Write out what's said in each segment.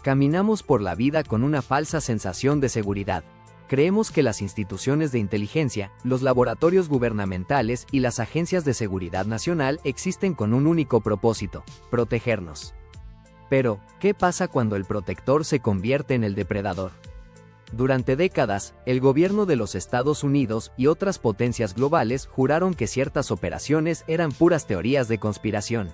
Caminamos por la vida con una falsa sensación de seguridad. Creemos que las instituciones de inteligencia, los laboratorios gubernamentales y las agencias de seguridad nacional existen con un único propósito: protegernos. Pero, ¿qué pasa cuando el protector se convierte en el depredador? Durante décadas, el gobierno de los Estados Unidos y otras potencias globales juraron que ciertas operaciones eran puras teorías de conspiración.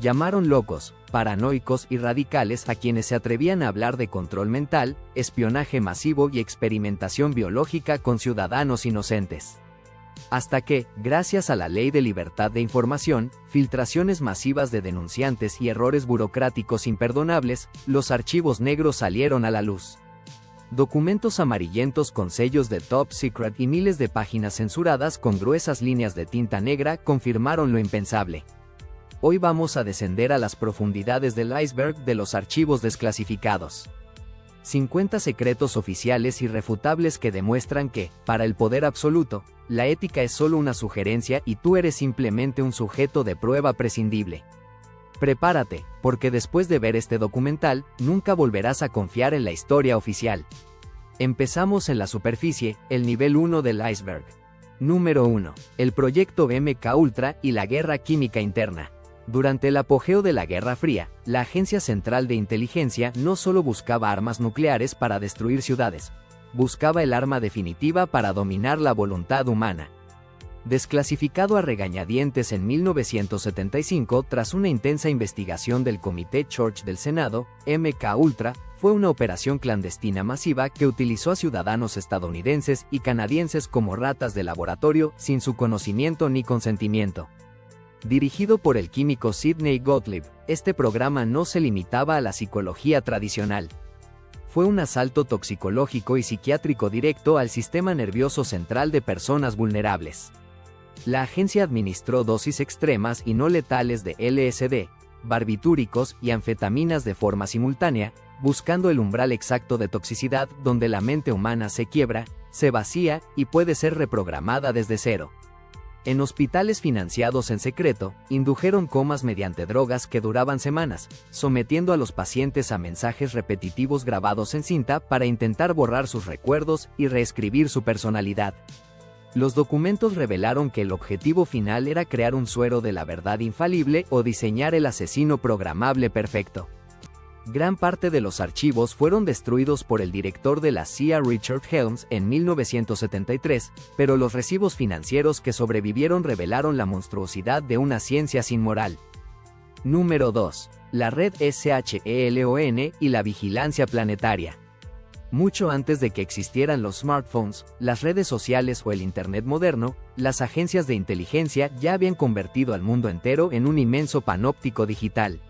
Llamaron locos, paranoicos y radicales a quienes se atrevían a hablar de control mental, espionaje masivo y experimentación biológica con ciudadanos inocentes. Hasta que, gracias a la Ley de Libertad de Información, filtraciones masivas de denunciantes y errores burocráticos imperdonables, los archivos negros salieron a la luz. Documentos amarillentos con sellos de Top Secret y miles de páginas censuradas con gruesas líneas de tinta negra confirmaron lo impensable. Hoy vamos a descender a las profundidades del iceberg de los archivos desclasificados. 50 secretos oficiales irrefutables que demuestran que, para el poder absoluto, la ética es solo una sugerencia y tú eres simplemente un sujeto de prueba prescindible. Prepárate, porque después de ver este documental, nunca volverás a confiar en la historia oficial. Empezamos en la superficie, el nivel 1 del iceberg. Número 1. El proyecto MKUltra y la guerra química interna. Durante el apogeo de la Guerra Fría, la Agencia Central de Inteligencia no solo buscaba armas nucleares para destruir ciudades, buscaba el arma definitiva para dominar la voluntad humana. Desclasificado a regañadientes en 1975 tras una intensa investigación del Comité Church del Senado, MKUltra fue una operación clandestina masiva que utilizó a ciudadanos estadounidenses y canadienses como ratas de laboratorio sin su conocimiento ni consentimiento. Dirigido por el químico Sidney Gottlieb, este programa no se limitaba a la psicología tradicional. Fue un asalto toxicológico y psiquiátrico directo al sistema nervioso central de personas vulnerables. La agencia administró dosis extremas y no letales de LSD, barbitúricos y anfetaminas de forma simultánea, buscando el umbral exacto de toxicidad donde la mente humana se quiebra, se vacía y puede ser reprogramada desde cero. En hospitales financiados en secreto, indujeron comas mediante drogas que duraban semanas, sometiendo a los pacientes a mensajes repetitivos grabados en cinta para intentar borrar sus recuerdos y reescribir su personalidad. Los documentos revelaron que el objetivo final era crear un suero de la verdad infalible o diseñar el asesino programable perfecto. Gran parte de los archivos fueron destruidos por el director de la CIA Richard Helms en 1973, pero los recibos financieros que sobrevivieron revelaron la monstruosidad de una ciencia sin moral. Número 2. La red SHELON y la vigilancia planetaria. Mucho antes de que existieran los smartphones, las redes sociales o el Internet moderno, las agencias de inteligencia ya habían convertido al mundo entero en un inmenso panóptico digital.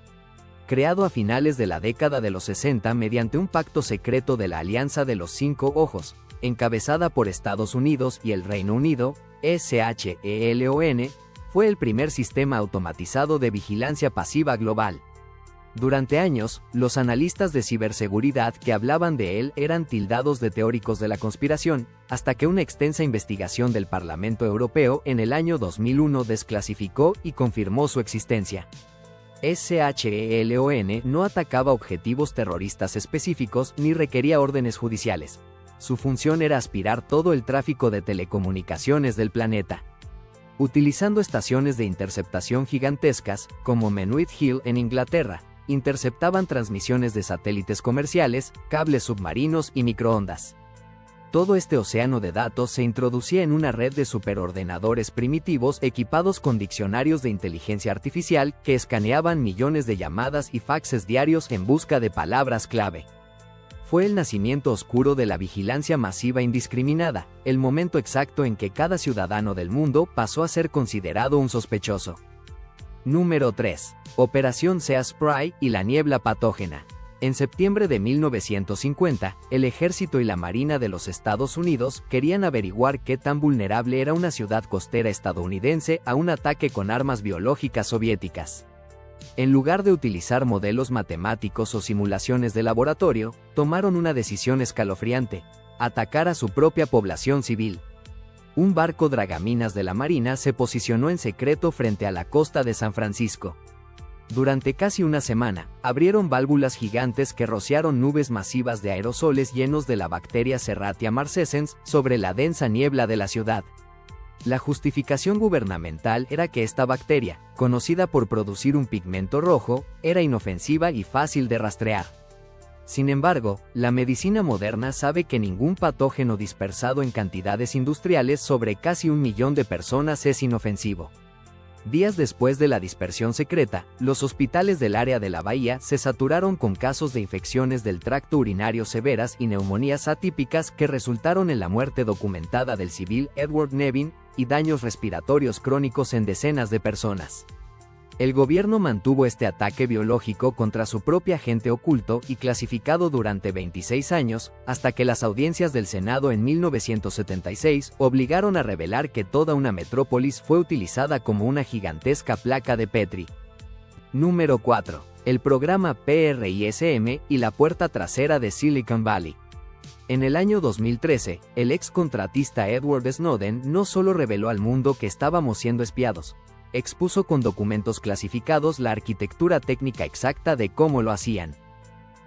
Creado a finales de la década de los 60 mediante un pacto secreto de la Alianza de los Cinco Ojos, encabezada por Estados Unidos y el Reino Unido, SHELON fue el primer sistema automatizado de vigilancia pasiva global. Durante años, los analistas de ciberseguridad que hablaban de él eran tildados de teóricos de la conspiración, hasta que una extensa investigación del Parlamento Europeo en el año 2001 desclasificó y confirmó su existencia. SHELON no atacaba objetivos terroristas específicos ni requería órdenes judiciales. Su función era aspirar todo el tráfico de telecomunicaciones del planeta. Utilizando estaciones de interceptación gigantescas, como Menuith Hill en Inglaterra, interceptaban transmisiones de satélites comerciales, cables submarinos y microondas. Todo este océano de datos se introducía en una red de superordenadores primitivos equipados con diccionarios de inteligencia artificial que escaneaban millones de llamadas y faxes diarios en busca de palabras clave. Fue el nacimiento oscuro de la vigilancia masiva indiscriminada, el momento exacto en que cada ciudadano del mundo pasó a ser considerado un sospechoso. Número 3. Operación Sea Spray y la niebla patógena. En septiembre de 1950, el Ejército y la Marina de los Estados Unidos querían averiguar qué tan vulnerable era una ciudad costera estadounidense a un ataque con armas biológicas soviéticas. En lugar de utilizar modelos matemáticos o simulaciones de laboratorio, tomaron una decisión escalofriante: atacar a su propia población civil. Un barco dragaminas de la Marina se posicionó en secreto frente a la costa de San Francisco. Durante casi una semana, abrieron válvulas gigantes que rociaron nubes masivas de aerosoles llenos de la bacteria Serratia marcescens sobre la densa niebla de la ciudad. La justificación gubernamental era que esta bacteria, conocida por producir un pigmento rojo, era inofensiva y fácil de rastrear. Sin embargo, la medicina moderna sabe que ningún patógeno dispersado en cantidades industriales sobre casi 1 millón de personas es inofensivo. Días después de la dispersión secreta, los hospitales del área de la bahía se saturaron con casos de infecciones del tracto urinario severas y neumonías atípicas que resultaron en la muerte documentada del civil Edward Nevin y daños respiratorios crónicos en decenas de personas. El gobierno mantuvo este ataque biológico contra su propio agente oculto y clasificado durante 26 años, hasta que las audiencias del Senado en 1976 obligaron a revelar que toda una metrópolis fue utilizada como una gigantesca placa de Petri. Número 4. El programa PRISM y la puerta trasera de Silicon Valley. En el año 2013, el ex contratista Edward Snowden no solo reveló al mundo que estábamos siendo espiados, expuso con documentos clasificados la arquitectura técnica exacta de cómo lo hacían.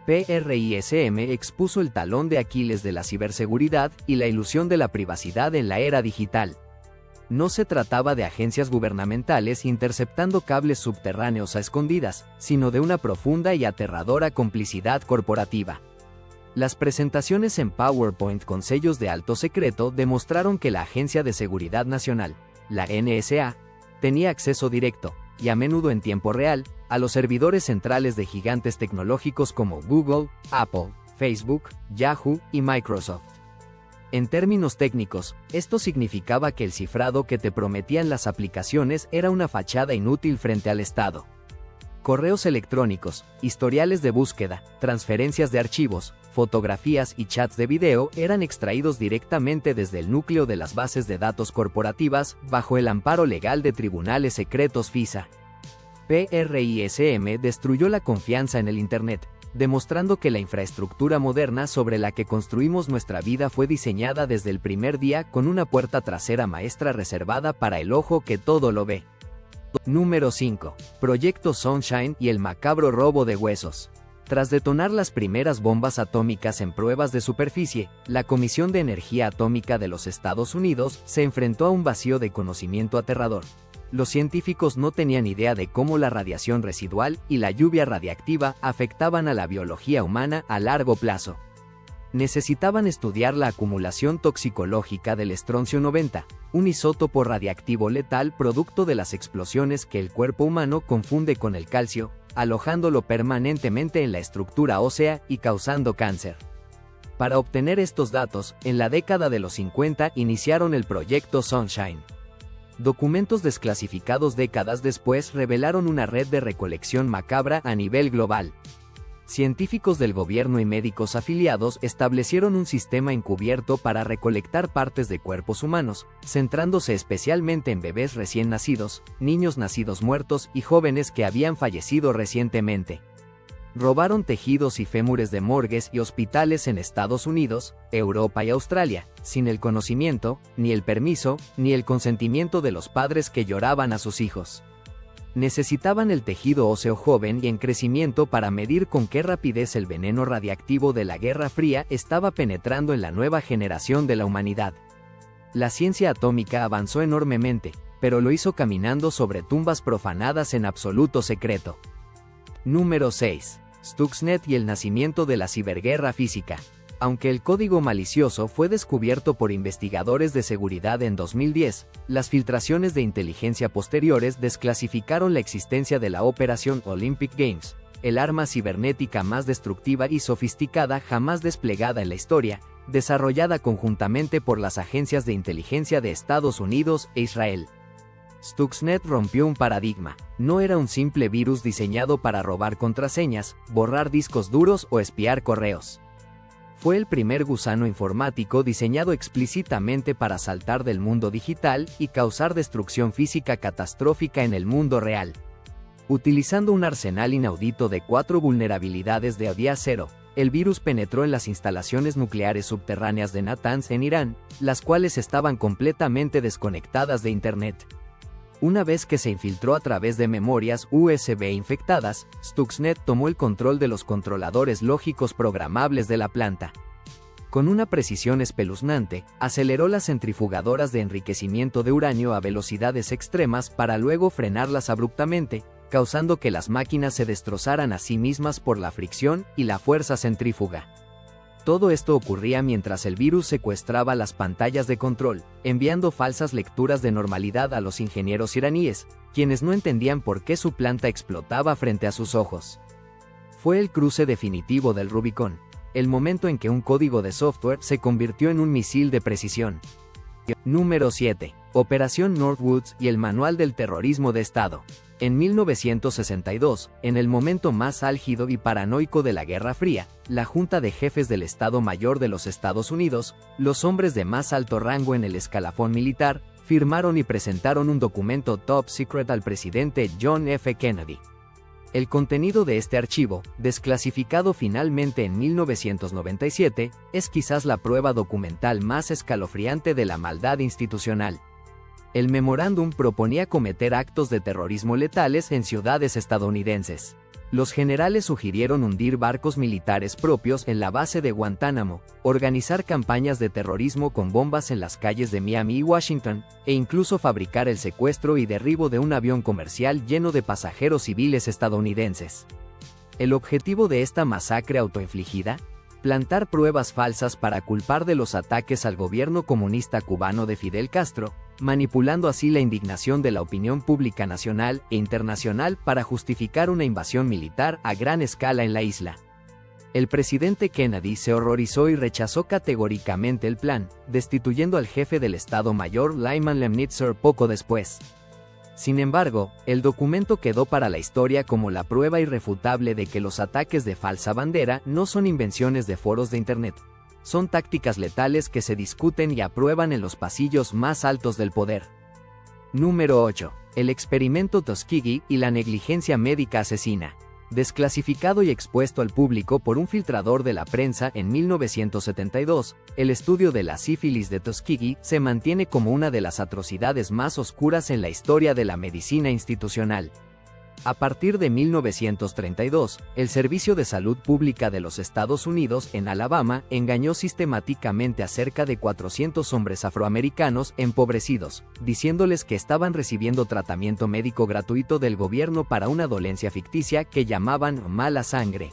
PRISM expuso el talón de Aquiles de la ciberseguridad y la ilusión de la privacidad en la era digital. No se trataba de agencias gubernamentales interceptando cables subterráneos a escondidas, sino de una profunda y aterradora complicidad corporativa. Las presentaciones en PowerPoint con sellos de alto secreto demostraron que la Agencia de Seguridad Nacional, la NSA, tenía acceso directo, y a menudo en tiempo real, a los servidores centrales de gigantes tecnológicos como Google, Apple, Facebook, Yahoo y Microsoft. En términos técnicos, esto significaba que el cifrado que te prometían las aplicaciones era una fachada inútil frente al Estado. Correos electrónicos, historiales de búsqueda, transferencias de archivos, fotografías y chats de video eran extraídos directamente desde el núcleo de las bases de datos corporativas bajo el amparo legal de tribunales secretos FISA. PRISM destruyó la confianza en el Internet, demostrando que la infraestructura moderna sobre la que construimos nuestra vida fue diseñada desde el primer día con una puerta trasera maestra reservada para el ojo que todo lo ve. Número 5. Proyecto Sunshine y el macabro robo de huesos. Tras detonar las primeras bombas atómicas en pruebas de superficie, la Comisión de Energía Atómica de los Estados Unidos se enfrentó a un vacío de conocimiento aterrador. Los científicos no tenían idea de cómo la radiación residual y la lluvia radiactiva afectaban a la biología humana a largo plazo. Necesitaban estudiar la acumulación toxicológica del estroncio 90, un isótopo radiactivo letal producto de las explosiones que el cuerpo humano confunde con el calcio, alojándolo permanentemente en la estructura ósea y causando cáncer. Para obtener estos datos, en la década de los 50 iniciaron el proyecto Sunshine. Documentos desclasificados décadas después revelaron una red de recolección macabra a nivel global. Científicos del gobierno y médicos afiliados establecieron un sistema encubierto para recolectar partes de cuerpos humanos, centrándose especialmente en bebés recién nacidos, niños nacidos muertos y jóvenes que habían fallecido recientemente. Robaron tejidos y fémures de morgues y hospitales en Estados Unidos, Europa y Australia, sin el conocimiento, ni el permiso, ni el consentimiento de los padres que lloraban a sus hijos. Necesitaban el tejido óseo joven y en crecimiento para medir con qué rapidez el veneno radiactivo de la Guerra Fría estaba penetrando en la nueva generación de la humanidad. La ciencia atómica avanzó enormemente, pero lo hizo caminando sobre tumbas profanadas en absoluto secreto. Número 6. Stuxnet y el nacimiento de la ciberguerra física. Aunque el código malicioso fue descubierto por investigadores de seguridad en 2010, las filtraciones de inteligencia posteriores desclasificaron la existencia de la Operación Olympic Games, el arma cibernética más destructiva y sofisticada jamás desplegada en la historia, desarrollada conjuntamente por las agencias de inteligencia de Estados Unidos e Israel. Stuxnet rompió un paradigma. No era un simple virus diseñado para robar contraseñas, borrar discos duros o espiar correos. Fue el primer gusano informático diseñado explícitamente para saltar del mundo digital y causar destrucción física catastrófica en el mundo real. Utilizando un arsenal inaudito de 4 vulnerabilidades de día cero, el virus penetró en las instalaciones nucleares subterráneas de Natanz en Irán, las cuales estaban completamente desconectadas de Internet. Una vez que se infiltró a través de memorias USB infectadas, Stuxnet tomó el control de los controladores lógicos programables de la planta. Con una precisión espeluznante, aceleró las centrifugadoras de enriquecimiento de uranio a velocidades extremas para luego frenarlas abruptamente, causando que las máquinas se destrozaran a sí mismas por la fricción y la fuerza centrífuga. Todo esto ocurría mientras el virus secuestraba las pantallas de control, enviando falsas lecturas de normalidad a los ingenieros iraníes, quienes no entendían por qué su planta explotaba frente a sus ojos. Fue el cruce definitivo del Rubicón, el momento en que un código de software se convirtió en un misil de precisión. Número 7. Operación Northwoods y el Manual del Terrorismo de Estado. En 1962, en el momento más álgido y paranoico de la Guerra Fría, la Junta de Jefes del Estado Mayor de los Estados Unidos, los hombres de más alto rango en el escalafón militar, firmaron y presentaron un documento top secret al presidente John F. Kennedy. El contenido de este archivo, desclasificado finalmente en 1997, es quizás la prueba documental más escalofriante de la maldad institucional. El memorándum proponía cometer actos de terrorismo letales en ciudades estadounidenses. Los generales sugirieron hundir barcos militares propios en la base de Guantánamo, organizar campañas de terrorismo con bombas en las calles de Miami y Washington, e incluso fabricar el secuestro y derribo de un avión comercial lleno de pasajeros civiles estadounidenses. ¿El objetivo de esta masacre autoinfligida? Plantar pruebas falsas para culpar de los ataques al gobierno comunista cubano de Fidel Castro, manipulando así la indignación de la opinión pública nacional e internacional para justificar una invasión militar a gran escala en la isla. El presidente Kennedy se horrorizó y rechazó categóricamente el plan, destituyendo al jefe del Estado Mayor Lyman Lemnitzer poco después. Sin embargo, el documento quedó para la historia como la prueba irrefutable de que los ataques de falsa bandera no son invenciones de foros de Internet. Son tácticas letales que se discuten y aprueban en los pasillos más altos del poder. Número 8. El experimento Tuskegee y la negligencia médica asesina. Desclasificado y expuesto al público por un filtrador de la prensa en 1972, el estudio de la sífilis de Tuskegee se mantiene como una de las atrocidades más oscuras en la historia de la medicina institucional. A partir de 1932, el Servicio de Salud Pública de los Estados Unidos en Alabama engañó sistemáticamente a cerca de 400 hombres afroamericanos empobrecidos, diciéndoles que estaban recibiendo tratamiento médico gratuito del gobierno para una dolencia ficticia que llamaban mala sangre.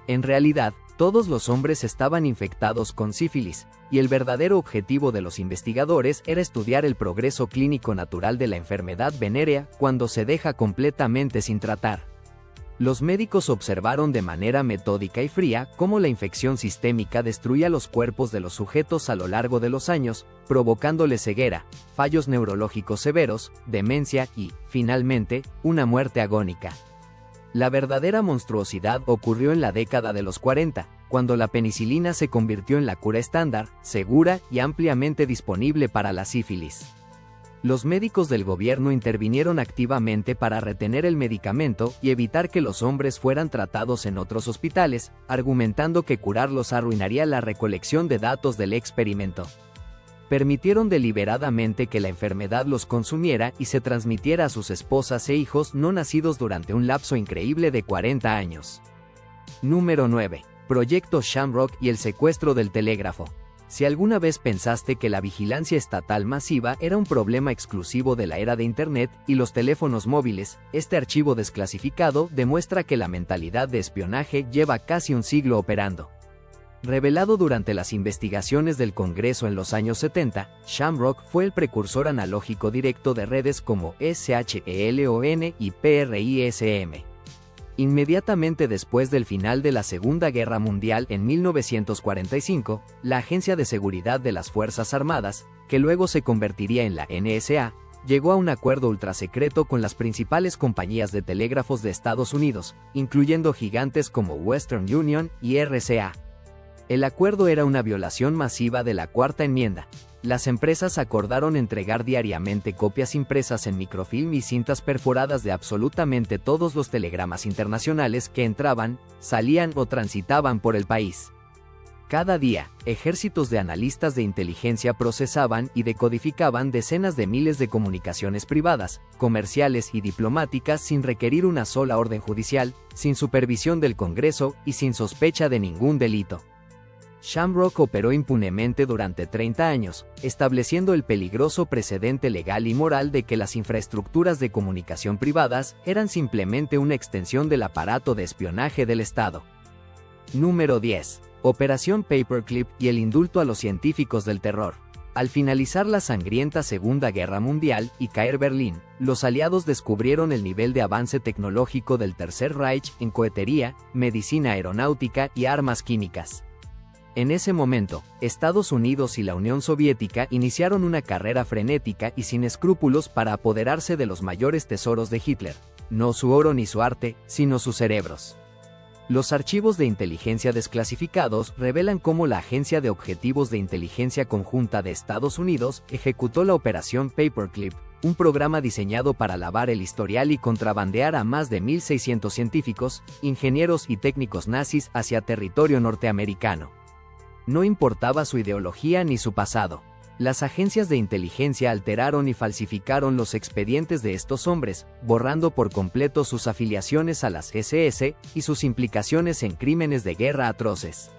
En realidad, todos los hombres estaban infectados con sífilis, y el verdadero objetivo de los investigadores era estudiar el progreso clínico natural de la enfermedad venérea cuando se deja completamente sin tratar. Los médicos observaron de manera metódica y fría cómo la infección sistémica destruía los cuerpos de los sujetos a lo largo de los años, provocándoles ceguera, fallos neurológicos severos, demencia y, finalmente, una muerte agónica. La verdadera monstruosidad ocurrió en la década de los 40, cuando la penicilina se convirtió en la cura estándar, segura y ampliamente disponible para la sífilis. Los médicos del gobierno intervinieron activamente para retener el medicamento y evitar que los hombres fueran tratados en otros hospitales, argumentando que curarlos arruinaría la recolección de datos del experimento. Permitieron deliberadamente que la enfermedad los consumiera y se transmitiera a sus esposas e hijos no nacidos durante un lapso increíble de 40 años. Número 9. Proyecto Shamrock y el secuestro del telégrafo. Si alguna vez pensaste que la vigilancia estatal masiva era un problema exclusivo de la era de Internet y los teléfonos móviles, este archivo desclasificado demuestra que la mentalidad de espionaje lleva casi un siglo operando. Revelado durante las investigaciones del Congreso en los años 70, Shamrock fue el precursor analógico directo de redes como SHELON y PRISM. Inmediatamente después del final de la Segunda Guerra Mundial en 1945, la Agencia de Seguridad de las Fuerzas Armadas, que luego se convertiría en la NSA, llegó a un acuerdo ultrasecreto con las principales compañías de telégrafos de Estados Unidos, incluyendo gigantes como Western Union y RCA. El acuerdo era una violación masiva de la Cuarta Enmienda. Las empresas acordaron entregar diariamente copias impresas en microfilm y cintas perforadas de absolutamente todos los telegramas internacionales que entraban, salían o transitaban por el país. Cada día, ejércitos de analistas de inteligencia procesaban y decodificaban decenas de miles de comunicaciones privadas, comerciales y diplomáticas sin requerir una sola orden judicial, sin supervisión del Congreso y sin sospecha de ningún delito. Shamrock operó impunemente durante 30 años, estableciendo el peligroso precedente legal y moral de que las infraestructuras de comunicación privadas eran simplemente una extensión del aparato de espionaje del Estado. Número 10. Operación Paperclip y el indulto a los científicos del terror. Al finalizar la sangrienta Segunda Guerra Mundial y caer Berlín, los aliados descubrieron el nivel de avance tecnológico del Tercer Reich en cohetería, medicina aeronáutica y armas químicas. En ese momento, Estados Unidos y la Unión Soviética iniciaron una carrera frenética y sin escrúpulos para apoderarse de los mayores tesoros de Hitler, no su oro ni su arte, sino sus cerebros. Los archivos de inteligencia desclasificados revelan cómo la Agencia de Objetivos de Inteligencia Conjunta de Estados Unidos ejecutó la Operación Paperclip, un programa diseñado para lavar el historial y contrabandear a más de 1.600 científicos, ingenieros y técnicos nazis hacia territorio norteamericano. No importaba su ideología ni su pasado. Las agencias de inteligencia alteraron y falsificaron los expedientes de estos hombres, borrando por completo sus afiliaciones a las SS y sus implicaciones en crímenes de guerra atroces.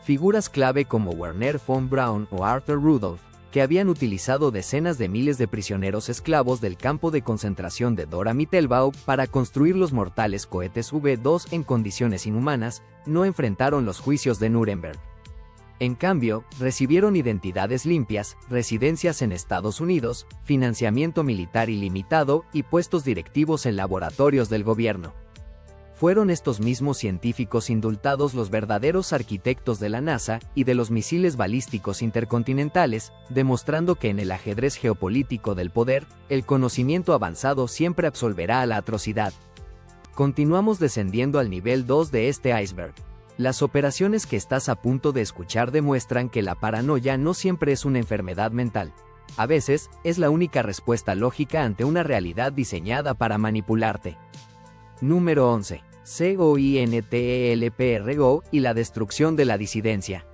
Figuras clave como Wernher von Braun o Arthur Rudolph, que habían utilizado decenas de miles de prisioneros esclavos del campo de concentración de Dora-Mittelbau para construir los mortales cohetes V-2 en condiciones inhumanas, no enfrentaron los juicios de Nuremberg. En cambio, recibieron identidades limpias, residencias en Estados Unidos, financiamiento militar ilimitado y puestos directivos en laboratorios del gobierno. Fueron estos mismos científicos indultados los verdaderos arquitectos de la NASA y de los misiles balísticos intercontinentales, demostrando que en el ajedrez geopolítico del poder, el conocimiento avanzado siempre absolverá a la atrocidad. Continuamos descendiendo al nivel 2 de este iceberg. Las operaciones que estás a punto de escuchar demuestran que la paranoia no siempre es una enfermedad mental. A veces, es la única respuesta lógica ante una realidad diseñada para manipularte. Número 11. COINTELPRO y la destrucción de la disidencia.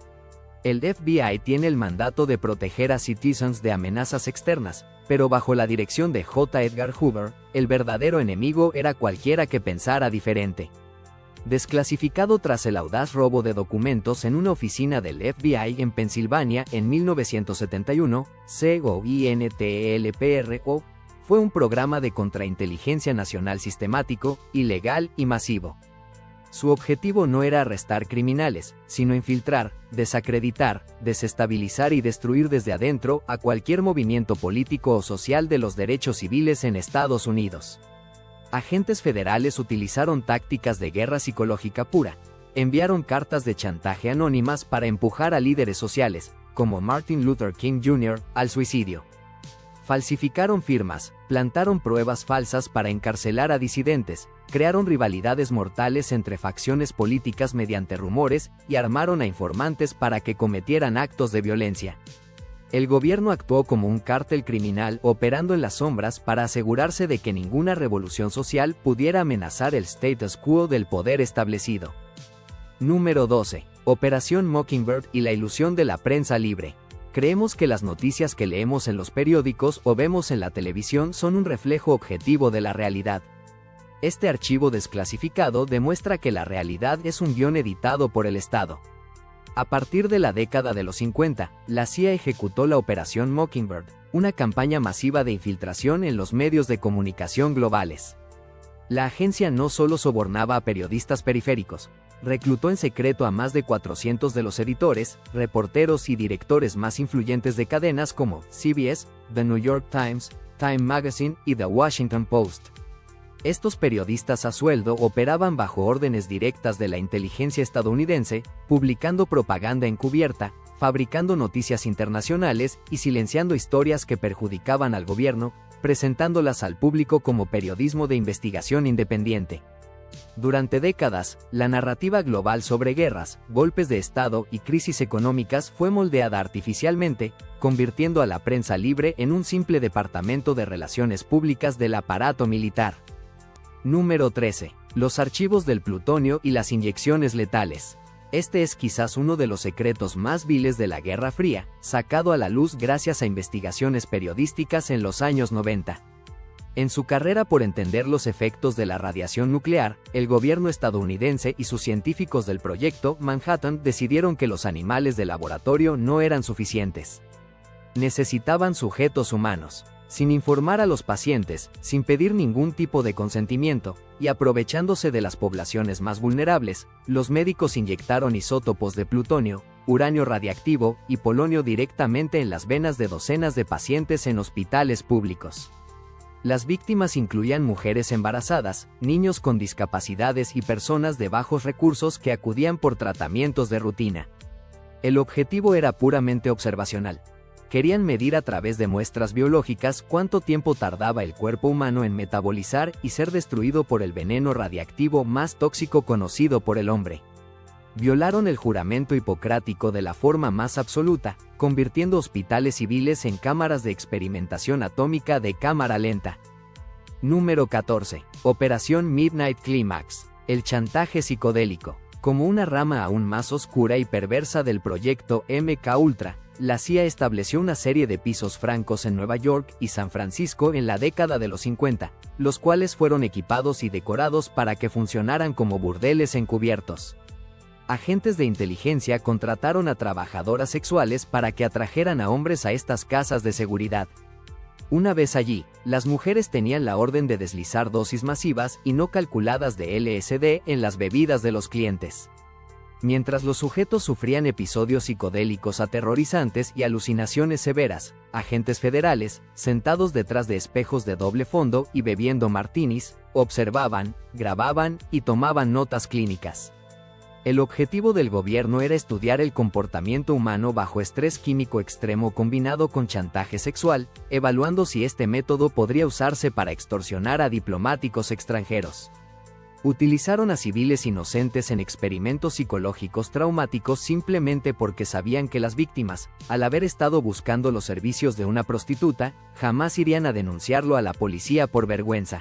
El FBI tiene el mandato de proteger a citizens de amenazas externas, pero bajo la dirección de J. Edgar Hoover, el verdadero enemigo era cualquiera que pensara diferente. Desclasificado tras el audaz robo de documentos en una oficina del FBI en Pensilvania en 1971, COINTELPRO fue un programa de contrainteligencia nacional sistemático, ilegal y masivo. Su objetivo no era arrestar criminales, sino infiltrar, desacreditar, desestabilizar y destruir desde adentro a cualquier movimiento político o social de los derechos civiles en Estados Unidos. Agentes federales utilizaron tácticas de guerra psicológica pura. Enviaron cartas de chantaje anónimas para empujar a líderes sociales, como Martin Luther King Jr., al suicidio. Falsificaron firmas, plantaron pruebas falsas para encarcelar a disidentes, crearon rivalidades mortales entre facciones políticas mediante rumores y armaron a informantes para que cometieran actos de violencia. El gobierno actuó como un cártel criminal operando en las sombras para asegurarse de que ninguna revolución social pudiera amenazar el status quo del poder establecido. Número 12. Operación Mockingbird y la ilusión de la prensa libre. Creemos que las noticias que leemos en los periódicos o vemos en la televisión son un reflejo objetivo de la realidad. Este archivo desclasificado demuestra que la realidad es un guión editado por el Estado. A partir de la década de los 50, la CIA ejecutó la Operación Mockingbird, una campaña masiva de infiltración en los medios de comunicación globales. La agencia no solo sobornaba a periodistas periféricos, reclutó en secreto a más de 400 de los editores, reporteros y directores más influyentes de cadenas como CBS, The New York Times, Time Magazine y The Washington Post. Estos periodistas a sueldo operaban bajo órdenes directas de la inteligencia estadounidense, publicando propaganda encubierta, fabricando noticias internacionales y silenciando historias que perjudicaban al gobierno, presentándolas al público como periodismo de investigación independiente. Durante décadas, la narrativa global sobre guerras, golpes de Estado y crisis económicas fue moldeada artificialmente, convirtiendo a la prensa libre en un simple departamento de relaciones públicas del aparato militar. Número 13. Los archivos del plutonio y las inyecciones letales. Este es quizás uno de los secretos más viles de la Guerra Fría, sacado a la luz gracias a investigaciones periodísticas en los años 90. En su carrera por entender los efectos de la radiación nuclear, el gobierno estadounidense y sus científicos del proyecto Manhattan decidieron que los animales de laboratorio no eran suficientes. Necesitaban sujetos humanos. Sin informar a los pacientes, sin pedir ningún tipo de consentimiento, y aprovechándose de las poblaciones más vulnerables, los médicos inyectaron isótopos de plutonio, uranio radiactivo y polonio directamente en las venas de docenas de pacientes en hospitales públicos. Las víctimas incluían mujeres embarazadas, niños con discapacidades y personas de bajos recursos que acudían por tratamientos de rutina. El objetivo era puramente observacional. Querían medir a través de muestras biológicas cuánto tiempo tardaba el cuerpo humano en metabolizar y ser destruido por el veneno radiactivo más tóxico conocido por el hombre. Violaron el juramento hipocrático de la forma más absoluta, convirtiendo hospitales civiles en cámaras de experimentación atómica de cámara lenta. Número 14. Operación Midnight Climax. El chantaje psicodélico. Como una rama aún más oscura y perversa del proyecto MK-Ultra, la CIA estableció una serie de pisos francos en Nueva York y San Francisco en la década de los 50, los cuales fueron equipados y decorados para que funcionaran como burdeles encubiertos. Agentes de inteligencia contrataron a trabajadoras sexuales para que atrajeran a hombres a estas casas de seguridad. Una vez allí, las mujeres tenían la orden de deslizar dosis masivas y no calculadas de LSD en las bebidas de los clientes. Mientras los sujetos sufrían episodios psicodélicos aterrorizantes y alucinaciones severas, agentes federales, sentados detrás de espejos de doble fondo y bebiendo martinis, observaban, grababan y tomaban notas clínicas. El objetivo del gobierno era estudiar el comportamiento humano bajo estrés químico extremo combinado con chantaje sexual, evaluando si este método podría usarse para extorsionar a diplomáticos extranjeros. Utilizaron a civiles inocentes en experimentos psicológicos traumáticos simplemente porque sabían que las víctimas, al haber estado buscando los servicios de una prostituta, jamás irían a denunciarlo a la policía por vergüenza.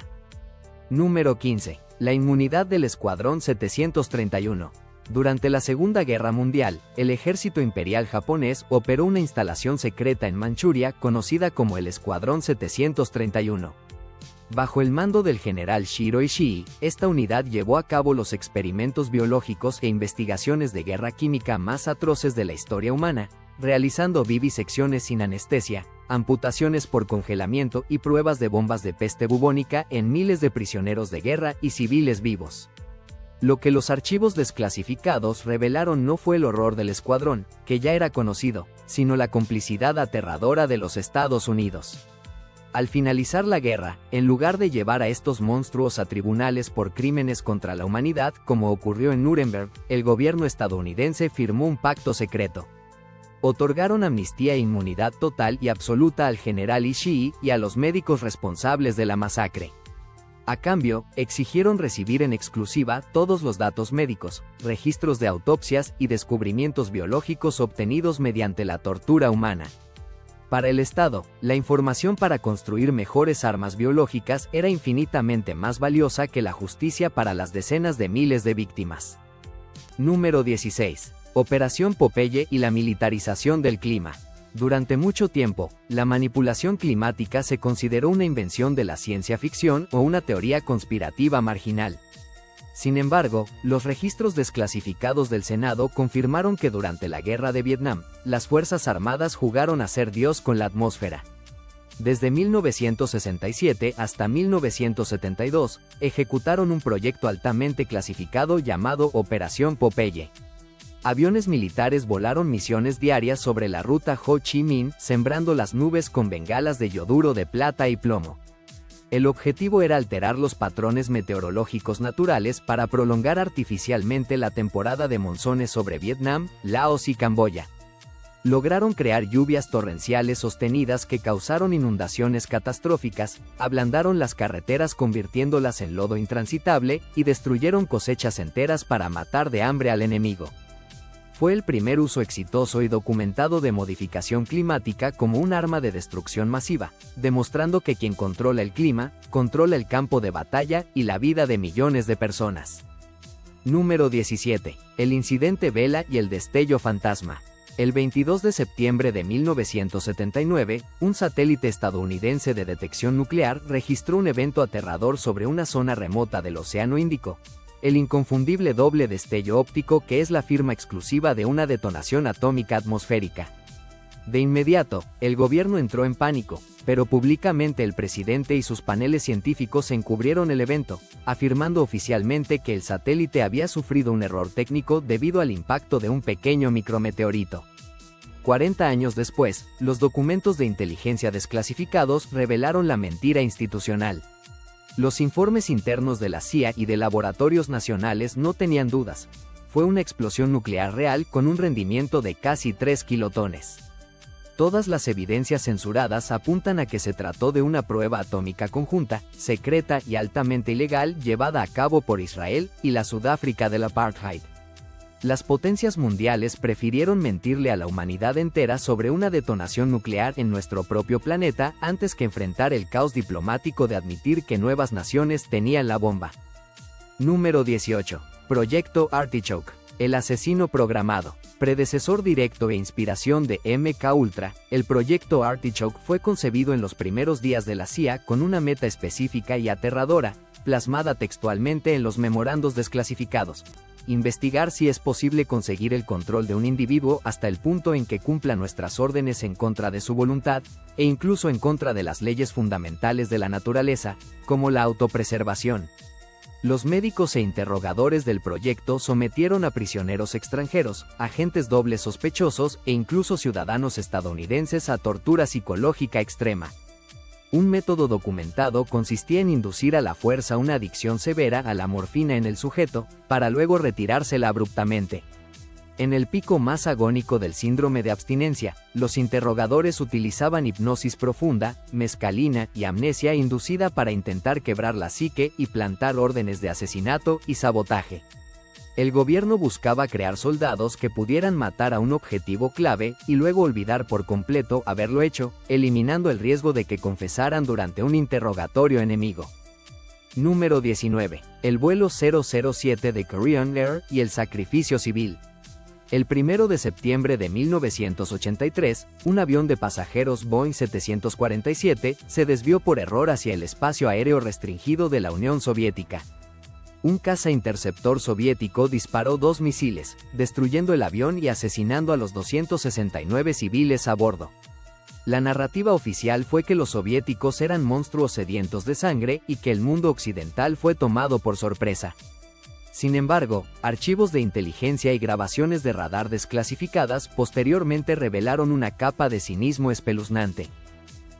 Número 15. La inmunidad del Escuadrón 731. Durante la Segunda Guerra Mundial, el ejército imperial japonés operó una instalación secreta en Manchuria conocida como el Escuadrón 731. Bajo el mando del general Shiro Ishii, esta unidad llevó a cabo los experimentos biológicos e investigaciones de guerra química más atroces de la historia humana, realizando vivisecciones sin anestesia, amputaciones por congelamiento y pruebas de bombas de peste bubónica en miles de prisioneros de guerra y civiles vivos. Lo que los archivos desclasificados revelaron no fue el horror del escuadrón, que ya era conocido, sino la complicidad aterradora de los Estados Unidos. Al finalizar la guerra, en lugar de llevar a estos monstruos a tribunales por crímenes contra la humanidad, como ocurrió en Nuremberg, el gobierno estadounidense firmó un pacto secreto. Otorgaron amnistía e inmunidad total y absoluta al general Ishii y a los médicos responsables de la masacre. A cambio, exigieron recibir en exclusiva todos los datos médicos, registros de autopsias y descubrimientos biológicos obtenidos mediante la tortura humana. Para el Estado, la información para construir mejores armas biológicas era infinitamente más valiosa que la justicia para las decenas de miles de víctimas. Número 16. Operación Popeye y la militarización del clima. Durante mucho tiempo, la manipulación climática se consideró una invención de la ciencia ficción o una teoría conspirativa marginal. Sin embargo, los registros desclasificados del Senado confirmaron que durante la Guerra de Vietnam, las Fuerzas Armadas jugaron a ser Dios con la atmósfera. Desde 1967 hasta 1972, ejecutaron un proyecto altamente clasificado llamado Operación Popeye. Aviones militares volaron misiones diarias sobre la ruta Ho Chi Minh, sembrando las nubes con bengalas de yoduro de plata y plomo. El objetivo era alterar los patrones meteorológicos naturales para prolongar artificialmente la temporada de monzones sobre Vietnam, Laos y Camboya. Lograron crear lluvias torrenciales sostenidas que causaron inundaciones catastróficas, ablandaron las carreteras convirtiéndolas en lodo intransitable y destruyeron cosechas enteras para matar de hambre al enemigo. Fue el primer uso exitoso y documentado de modificación climática como un arma de destrucción masiva, demostrando que quien controla el clima, controla el campo de batalla y la vida de millones de personas. Número 17. El incidente Vela y el destello fantasma. El 22 de septiembre de 1979, un satélite estadounidense de detección nuclear registró un evento aterrador sobre una zona remota del Océano Índico. El inconfundible doble destello óptico que es la firma exclusiva de una detonación atómica atmosférica. De inmediato, el gobierno entró en pánico, pero públicamente el presidente y sus paneles científicos encubrieron el evento, afirmando oficialmente que el satélite había sufrido un error técnico debido al impacto de un pequeño micrometeorito. 40 años después, los documentos de inteligencia desclasificados revelaron la mentira institucional. Los informes internos de la CIA y de laboratorios nacionales no tenían dudas. Fue una explosión nuclear real con un rendimiento de casi 3 kilotones. Todas las evidencias censuradas apuntan a que se trató de una prueba atómica conjunta, secreta y altamente ilegal llevada a cabo por Israel y la Sudáfrica del apartheid. Las potencias mundiales prefirieron mentirle a la humanidad entera sobre una detonación nuclear en nuestro propio planeta antes que enfrentar el caos diplomático de admitir que nuevas naciones tenían la bomba. Número 18. Proyecto Artichoke. El asesino programado. Predecesor directo e inspiración de MK-Ultra, el proyecto Artichoke fue concebido en los primeros días de la CIA con una meta específica y aterradora, plasmada textualmente en los memorandos desclasificados. Investigar si es posible conseguir el control de un individuo hasta el punto en que cumpla nuestras órdenes en contra de su voluntad, e incluso en contra de las leyes fundamentales de la naturaleza, como la autopreservación. Los médicos e interrogadores del proyecto sometieron a prisioneros extranjeros, agentes dobles sospechosos e incluso ciudadanos estadounidenses a tortura psicológica extrema. Un método documentado consistía en inducir a la fuerza una adicción severa a la morfina en el sujeto, para luego retirársela abruptamente. En el pico más agónico del síndrome de abstinencia, los interrogadores utilizaban hipnosis profunda, mescalina y amnesia inducida para intentar quebrar la psique y plantar órdenes de asesinato y sabotaje. El gobierno buscaba crear soldados que pudieran matar a un objetivo clave y luego olvidar por completo haberlo hecho, eliminando el riesgo de que confesaran durante un interrogatorio enemigo. Número 19. El vuelo 007 de Korean Air y el sacrificio civil. El 1 de septiembre de 1983, un avión de pasajeros Boeing 747 se desvió por error hacia el espacio aéreo restringido de la Unión Soviética. Un caza interceptor soviético disparó 2 misiles, destruyendo el avión y asesinando a los 269 civiles a bordo. La narrativa oficial fue que los soviéticos eran monstruos sedientos de sangre y que el mundo occidental fue tomado por sorpresa. Sin embargo, archivos de inteligencia y grabaciones de radar desclasificadas posteriormente revelaron una capa de cinismo espeluznante.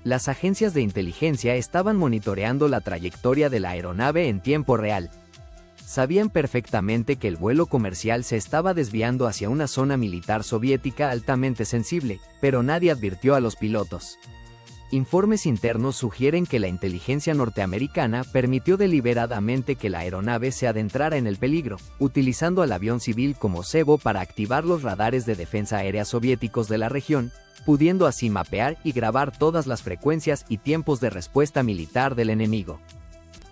Las agencias de inteligencia estaban monitoreando la trayectoria de la aeronave en tiempo real. Sabían perfectamente que el vuelo comercial se estaba desviando hacia una zona militar soviética altamente sensible, pero nadie advirtió a los pilotos. Informes internos sugieren que la inteligencia norteamericana permitió deliberadamente que la aeronave se adentrara en el peligro, utilizando al avión civil como cebo para activar los radares de defensa aérea soviéticos de la región, pudiendo así mapear y grabar todas las frecuencias y tiempos de respuesta militar del enemigo.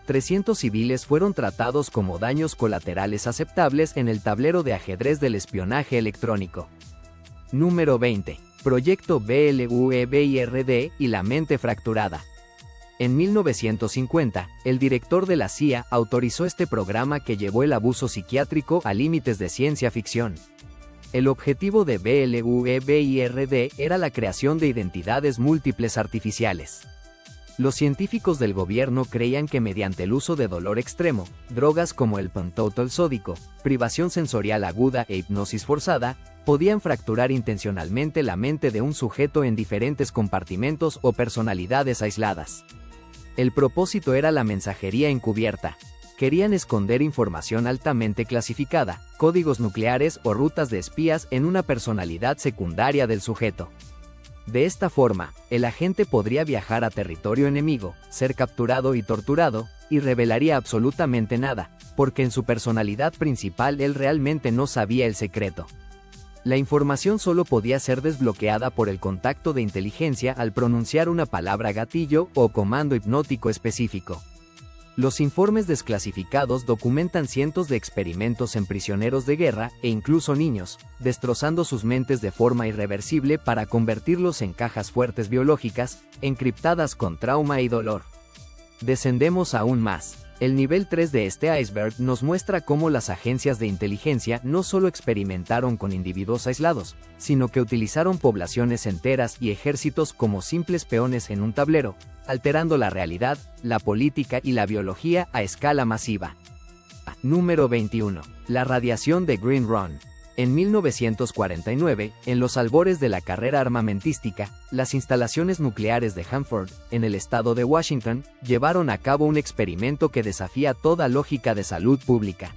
300 civiles fueron tratados como daños colaterales aceptables en el tablero de ajedrez del espionaje electrónico. Número 20. Proyecto BLUE-BIRD y la mente fracturada. En 1950, el director de la CIA autorizó este programa que llevó el abuso psiquiátrico a límites de ciencia ficción. El objetivo de BLUE-BIRD era la creación de identidades múltiples artificiales. Los científicos del gobierno creían que mediante el uso de dolor extremo, drogas como el pentotal sódico, privación sensorial aguda e hipnosis forzada, podían fracturar intencionalmente la mente de un sujeto en diferentes compartimentos o personalidades aisladas. El propósito era la mensajería encubierta. Querían esconder información altamente clasificada, códigos nucleares o rutas de espías en una personalidad secundaria del sujeto. De esta forma, el agente podría viajar a territorio enemigo, ser capturado y torturado, y revelaría absolutamente nada, porque en su personalidad principal él realmente no sabía el secreto. La información solo podía ser desbloqueada por el contacto de inteligencia al pronunciar una palabra gatillo o comando hipnótico específico. Los informes desclasificados documentan cientos de experimentos en prisioneros de guerra e incluso niños, destrozando sus mentes de forma irreversible para convertirlos en cajas fuertes biológicas, encriptadas con trauma y dolor. Descendemos aún más. El nivel 3 de este iceberg nos muestra cómo las agencias de inteligencia no solo experimentaron con individuos aislados, sino que utilizaron poblaciones enteras y ejércitos como simples peones en un tablero, alterando la realidad, la política y la biología a escala masiva. Número 21. La radiación de Green Run. En 1949, en los albores de la carrera armamentística, las instalaciones nucleares de Hanford, en el estado de Washington, llevaron a cabo un experimento que desafía toda lógica de salud pública.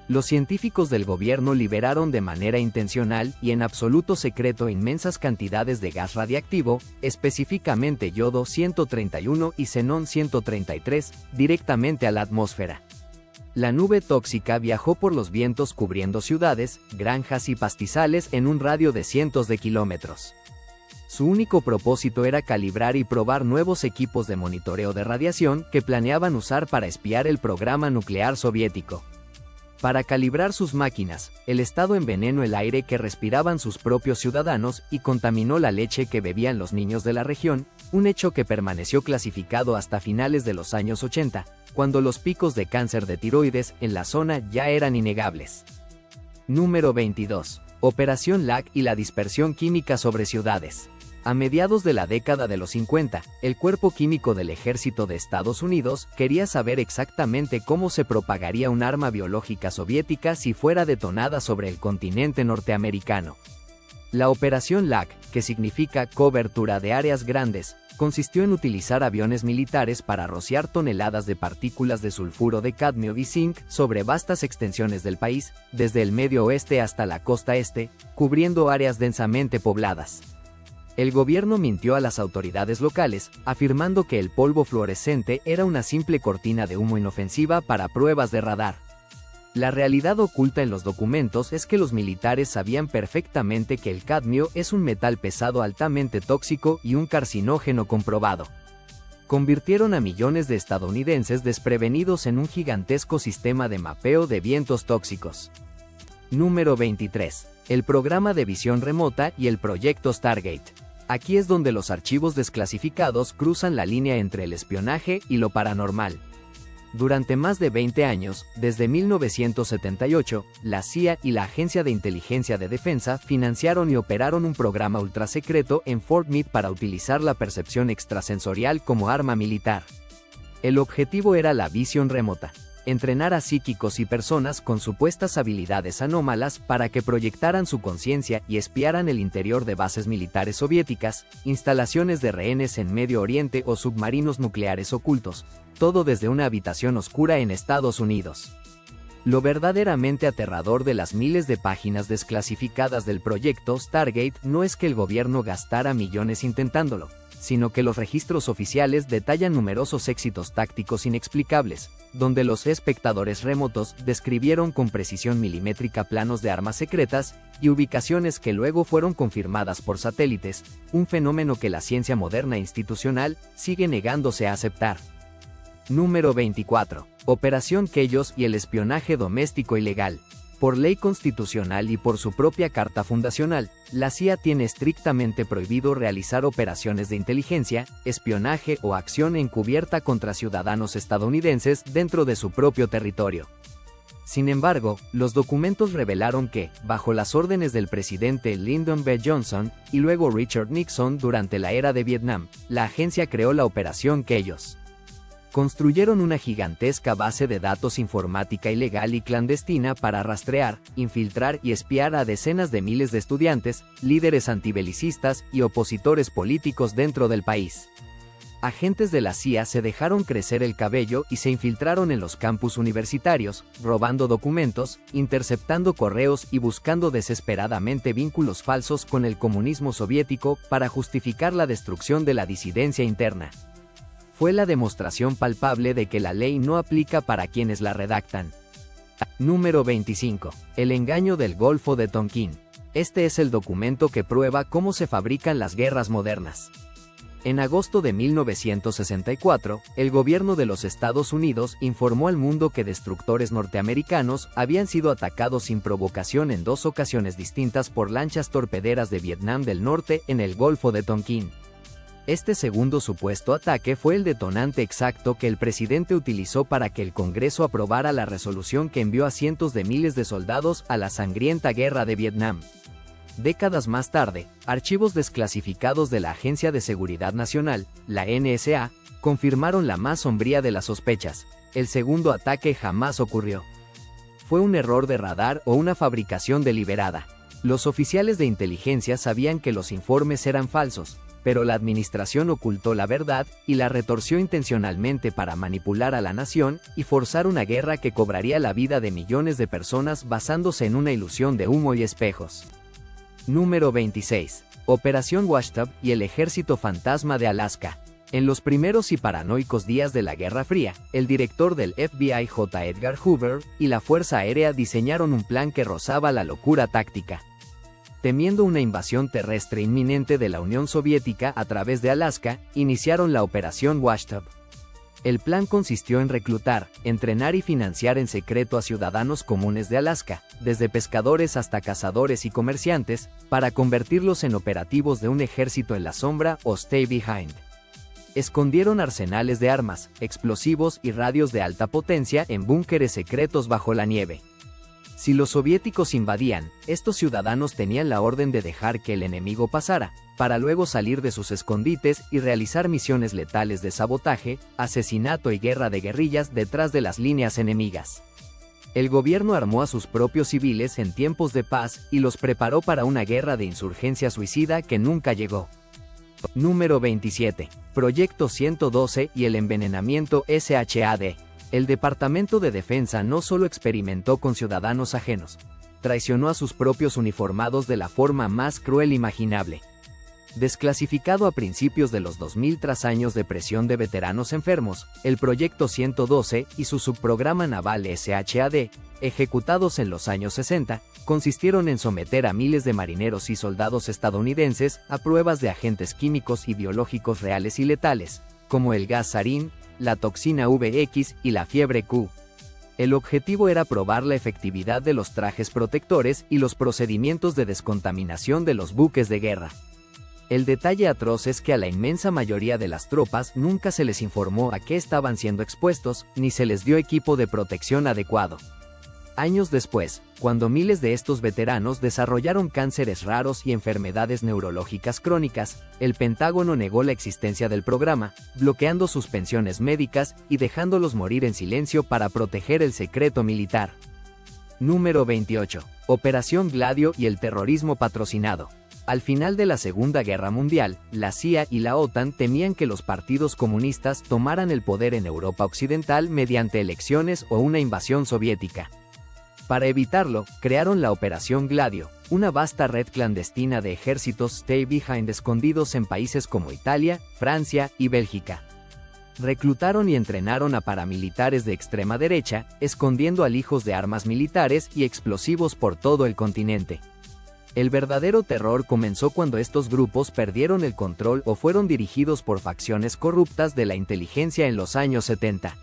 Los científicos del gobierno liberaron de manera intencional y en absoluto secreto inmensas cantidades de gas radiactivo, específicamente yodo 131 y xenón 133, directamente a la atmósfera. La nube tóxica viajó por los vientos cubriendo ciudades, granjas y pastizales en un radio de cientos de kilómetros. Su único propósito era calibrar y probar nuevos equipos de monitoreo de radiación que planeaban usar para espiar el programa nuclear soviético. Para calibrar sus máquinas, el Estado envenenó el aire que respiraban sus propios ciudadanos y contaminó la leche que bebían los niños de la región, un hecho que permaneció clasificado hasta finales de los años 80, cuando los picos de cáncer de tiroides en la zona ya eran innegables. Número 22. Operación LAC y la dispersión química sobre ciudades. A mediados de la década de los 50, el Cuerpo Químico del Ejército de Estados Unidos quería saber exactamente cómo se propagaría un arma biológica soviética si fuera detonada sobre el continente norteamericano. La Operación LAC, que significa Cobertura de Áreas Grandes, consistió en utilizar aviones militares para rociar toneladas de partículas de sulfuro de cadmio y zinc sobre vastas extensiones del país, desde el medio oeste hasta la costa este, cubriendo áreas densamente pobladas. El gobierno mintió a las autoridades locales, afirmando que el polvo fluorescente era una simple cortina de humo inofensiva para pruebas de radar. La realidad oculta en los documentos es que los militares sabían perfectamente que el cadmio es un metal pesado altamente tóxico y un carcinógeno comprobado. Convirtieron a millones de estadounidenses desprevenidos en un gigantesco sistema de mapeo de vientos tóxicos. Número 23. El programa de visión remota y el proyecto Stargate. Aquí es donde los archivos desclasificados cruzan la línea entre el espionaje y lo paranormal. Durante más de 20 años, desde 1978, la CIA y la Agencia de Inteligencia de Defensa financiaron y operaron un programa ultrasecreto en Fort Meade para utilizar la percepción extrasensorial como arma militar. El objetivo era la visión remota. Entrenar a psíquicos y personas con supuestas habilidades anómalas para que proyectaran su conciencia y espiaran el interior de bases militares soviéticas, instalaciones de rehenes en Medio Oriente o submarinos nucleares ocultos, todo desde una habitación oscura en Estados Unidos. Lo verdaderamente aterrador de las miles de páginas desclasificadas del proyecto Stargate no es que el gobierno gastara millones intentándolo, sino que los registros oficiales detallan numerosos éxitos tácticos inexplicables, donde los espectadores remotos describieron con precisión milimétrica planos de armas secretas y ubicaciones que luego fueron confirmadas por satélites, un fenómeno que la ciencia moderna e institucional sigue negándose a aceptar. Número 24. Operación Kellos y el espionaje doméstico ilegal. Por ley constitucional y por su propia carta fundacional, la CIA tiene estrictamente prohibido realizar operaciones de inteligencia, espionaje o acción encubierta contra ciudadanos estadounidenses dentro de su propio territorio. Sin embargo, los documentos revelaron que, bajo las órdenes del presidente Lyndon B. Johnson y luego Richard Nixon durante la era de Vietnam, la agencia creó la Operación Kellos. Construyeron una gigantesca base de datos informática ilegal y clandestina para rastrear, infiltrar y espiar a decenas de miles de estudiantes, líderes antibelicistas y opositores políticos dentro del país. Agentes de la CIA se dejaron crecer el cabello y se infiltraron en los campus universitarios, robando documentos, interceptando correos y buscando desesperadamente vínculos falsos con el comunismo soviético para justificar la destrucción de la disidencia interna. Fue la demostración palpable de que la ley no aplica para quienes la redactan. Número 25. El engaño del Golfo de Tonkin. Este es el documento que prueba cómo se fabrican las guerras modernas. En agosto de 1964, el gobierno de los Estados Unidos informó al mundo que destructores norteamericanos habían sido atacados sin provocación en 2 ocasiones distintas por lanchas torpederas de Vietnam del Norte en el Golfo de Tonkin. Este segundo supuesto ataque fue el detonante exacto que el presidente utilizó para que el Congreso aprobara la resolución que envió a cientos de miles de soldados a la sangrienta guerra de Vietnam. Décadas más tarde, archivos desclasificados de la Agencia de Seguridad Nacional, la NSA, confirmaron la más sombría de las sospechas: el segundo ataque jamás ocurrió. Fue un error de radar o una fabricación deliberada. Los oficiales de inteligencia sabían que los informes eran falsos, pero la administración ocultó la verdad y la retorció intencionalmente para manipular a la nación y forzar una guerra que cobraría la vida de millones de personas basándose en una ilusión de humo y espejos. Número 26. Operación Washtub y el Ejército Fantasma de Alaska. En los primeros y paranoicos días de la Guerra Fría, el director del FBI J. Edgar Hoover y la Fuerza Aérea diseñaron un plan que rozaba la locura táctica. Temiendo una invasión terrestre inminente de la Unión Soviética a través de Alaska, iniciaron la Operación Washtub. El plan consistió en reclutar, entrenar y financiar en secreto a ciudadanos comunes de Alaska, desde pescadores hasta cazadores y comerciantes, para convertirlos en operativos de un ejército en la sombra o stay behind. Escondieron arsenales de armas, explosivos y radios de alta potencia en búnkeres secretos bajo la nieve. Si los soviéticos invadían, estos ciudadanos tenían la orden de dejar que el enemigo pasara, para luego salir de sus escondites y realizar misiones letales de sabotaje, asesinato y guerra de guerrillas detrás de las líneas enemigas. El gobierno armó a sus propios civiles en tiempos de paz y los preparó para una guerra de insurgencia suicida que nunca llegó. Número 27. Proyecto 112 y el envenenamiento SHAD. El Departamento de Defensa no solo experimentó con ciudadanos ajenos, traicionó a sus propios uniformados de la forma más cruel imaginable. Desclasificado a principios de los 2000 tras años de presión de veteranos enfermos, el Proyecto 112 y su subprograma naval SHAD, ejecutados en los años 60, consistieron en someter a miles de marineros y soldados estadounidenses a pruebas de agentes químicos y biológicos reales y letales, como el gas sarín, la toxina VX y la fiebre Q. El objetivo era probar la efectividad de los trajes protectores y los procedimientos de descontaminación de los buques de guerra. El detalle atroz es que a la inmensa mayoría de las tropas nunca se les informó a qué estaban siendo expuestos, ni se les dio equipo de protección adecuado. Años después, cuando miles de estos veteranos desarrollaron cánceres raros y enfermedades neurológicas crónicas, el Pentágono negó la existencia del programa, bloqueando sus pensiones médicas y dejándolos morir en silencio para proteger el secreto militar. Número 28. Operación Gladio y el terrorismo patrocinado. Al final de la Segunda Guerra Mundial, la CIA y la OTAN temían que los partidos comunistas tomaran el poder en Europa Occidental mediante elecciones o una invasión soviética. Para evitarlo, crearon la Operación Gladio, una vasta red clandestina de ejércitos stay behind escondidos en países como Italia, Francia y Bélgica. Reclutaron y entrenaron a paramilitares de extrema derecha, escondiendo alijos de armas militares y explosivos por todo el continente. El verdadero terror comenzó cuando estos grupos perdieron el control o fueron dirigidos por facciones corruptas de la inteligencia en los años 70.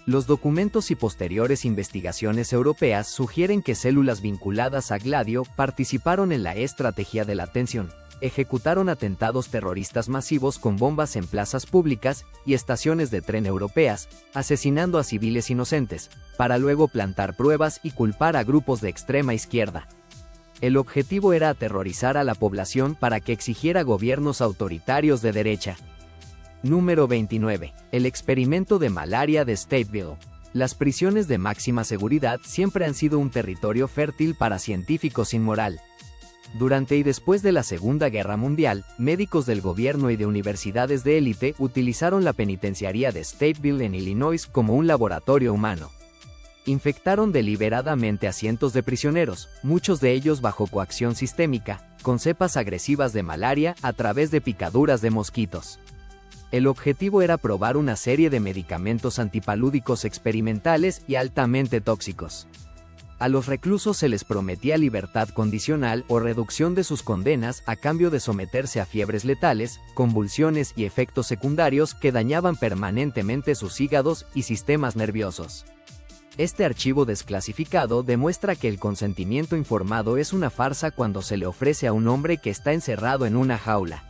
Los documentos y posteriores investigaciones europeas sugieren que células vinculadas a Gladio participaron en la estrategia de la atención, ejecutaron atentados terroristas masivos con bombas en plazas públicas y estaciones de tren europeas, asesinando a civiles inocentes, para luego plantar pruebas y culpar a grupos de extrema izquierda. El objetivo era aterrorizar a la población para que exigiera gobiernos autoritarios de derecha. Número 29. El experimento de malaria de Stateville. Las prisiones de máxima seguridad siempre han sido un territorio fértil para científicos sin moral. Durante y después de la Segunda Guerra Mundial, médicos del gobierno y de universidades de élite utilizaron la penitenciaría de Stateville en Illinois como un laboratorio humano. Infectaron deliberadamente a cientos de prisioneros, muchos de ellos bajo coacción sistémica, con cepas agresivas de malaria a través de picaduras de mosquitos. El objetivo era probar una serie de medicamentos antipalúdicos experimentales y altamente tóxicos. A los reclusos se les prometía libertad condicional o reducción de sus condenas a cambio de someterse a fiebres letales, convulsiones y efectos secundarios que dañaban permanentemente sus hígados y sistemas nerviosos. Este archivo desclasificado demuestra que el consentimiento informado es una farsa cuando se le ofrece a un hombre que está encerrado en una jaula.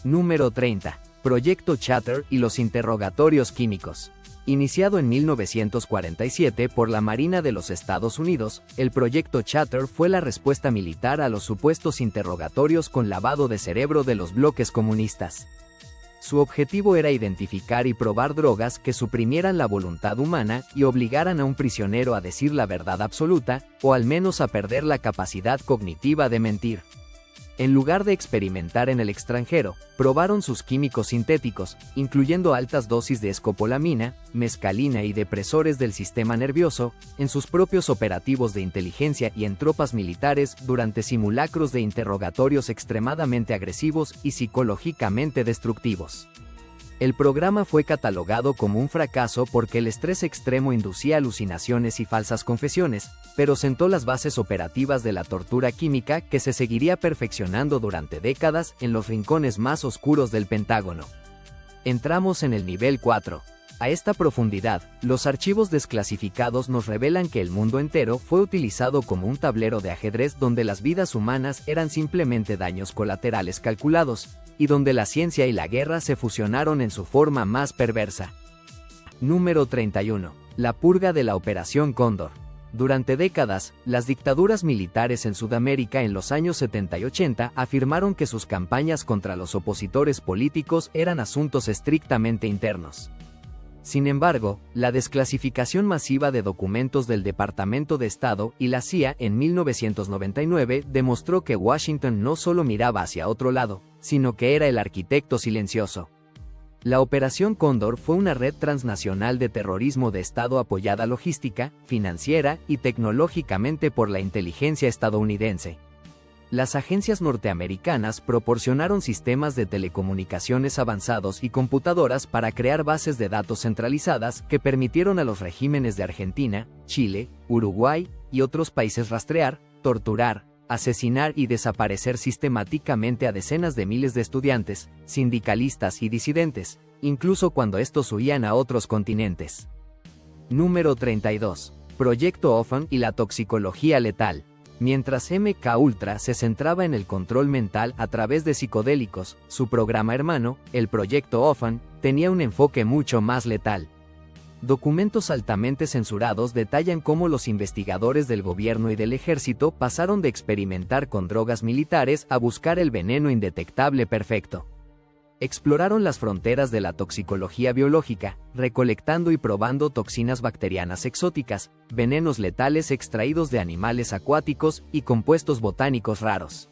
Número 30. Proyecto Chatter y los interrogatorios químicos. Iniciado en 1947 por la Marina de los Estados Unidos, el Proyecto Chatter fue la respuesta militar a los supuestos interrogatorios con lavado de cerebro de los bloques comunistas. Su objetivo era identificar y probar drogas que suprimieran la voluntad humana y obligaran a un prisionero a decir la verdad absoluta, o al menos a perder la capacidad cognitiva de mentir. En lugar de experimentar en el extranjero, probaron sus químicos sintéticos, incluyendo altas dosis de escopolamina, mescalina y depresores del sistema nervioso, en sus propios operativos de inteligencia y en tropas militares durante simulacros de interrogatorios extremadamente agresivos y psicológicamente destructivos. El programa fue catalogado como un fracaso porque el estrés extremo inducía alucinaciones y falsas confesiones, pero sentó las bases operativas de la tortura química que se seguiría perfeccionando durante décadas en los rincones más oscuros del Pentágono. Entramos en el nivel 4. A esta profundidad, los archivos desclasificados nos revelan que el mundo entero fue utilizado como un tablero de ajedrez donde las vidas humanas eran simplemente daños colaterales calculados, y donde la ciencia y la guerra se fusionaron en su forma más perversa. Número 31. La purga de la Operación Cóndor. Durante décadas, las dictaduras militares en Sudamérica en los años 70 y 80 afirmaron que sus campañas contra los opositores políticos eran asuntos estrictamente internos. Sin embargo, la desclasificación masiva de documentos del Departamento de Estado y la CIA en 1999 demostró que Washington no solo miraba hacia otro lado, sino que era el arquitecto silencioso. La Operación Cóndor fue una red transnacional de terrorismo de Estado apoyada logística, financiera y tecnológicamente por la inteligencia estadounidense. Las agencias norteamericanas proporcionaron sistemas de telecomunicaciones avanzados y computadoras para crear bases de datos centralizadas que permitieron a los regímenes de Argentina, Chile, Uruguay y otros países rastrear, torturar, asesinar y desaparecer sistemáticamente a decenas de miles de estudiantes, sindicalistas y disidentes, incluso cuando estos huían a otros continentes. Número 32. Proyecto Ofan y la toxicología letal. Mientras MK Ultra se centraba en el control mental a través de psicodélicos, su programa hermano, el Proyecto Ofan, tenía un enfoque mucho más letal. Documentos altamente censurados detallan cómo los investigadores del gobierno y del ejército pasaron de experimentar con drogas militares a buscar el veneno indetectable perfecto. Exploraron las fronteras de la toxicología biológica, recolectando y probando toxinas bacterianas exóticas, venenos letales extraídos de animales acuáticos y compuestos botánicos raros.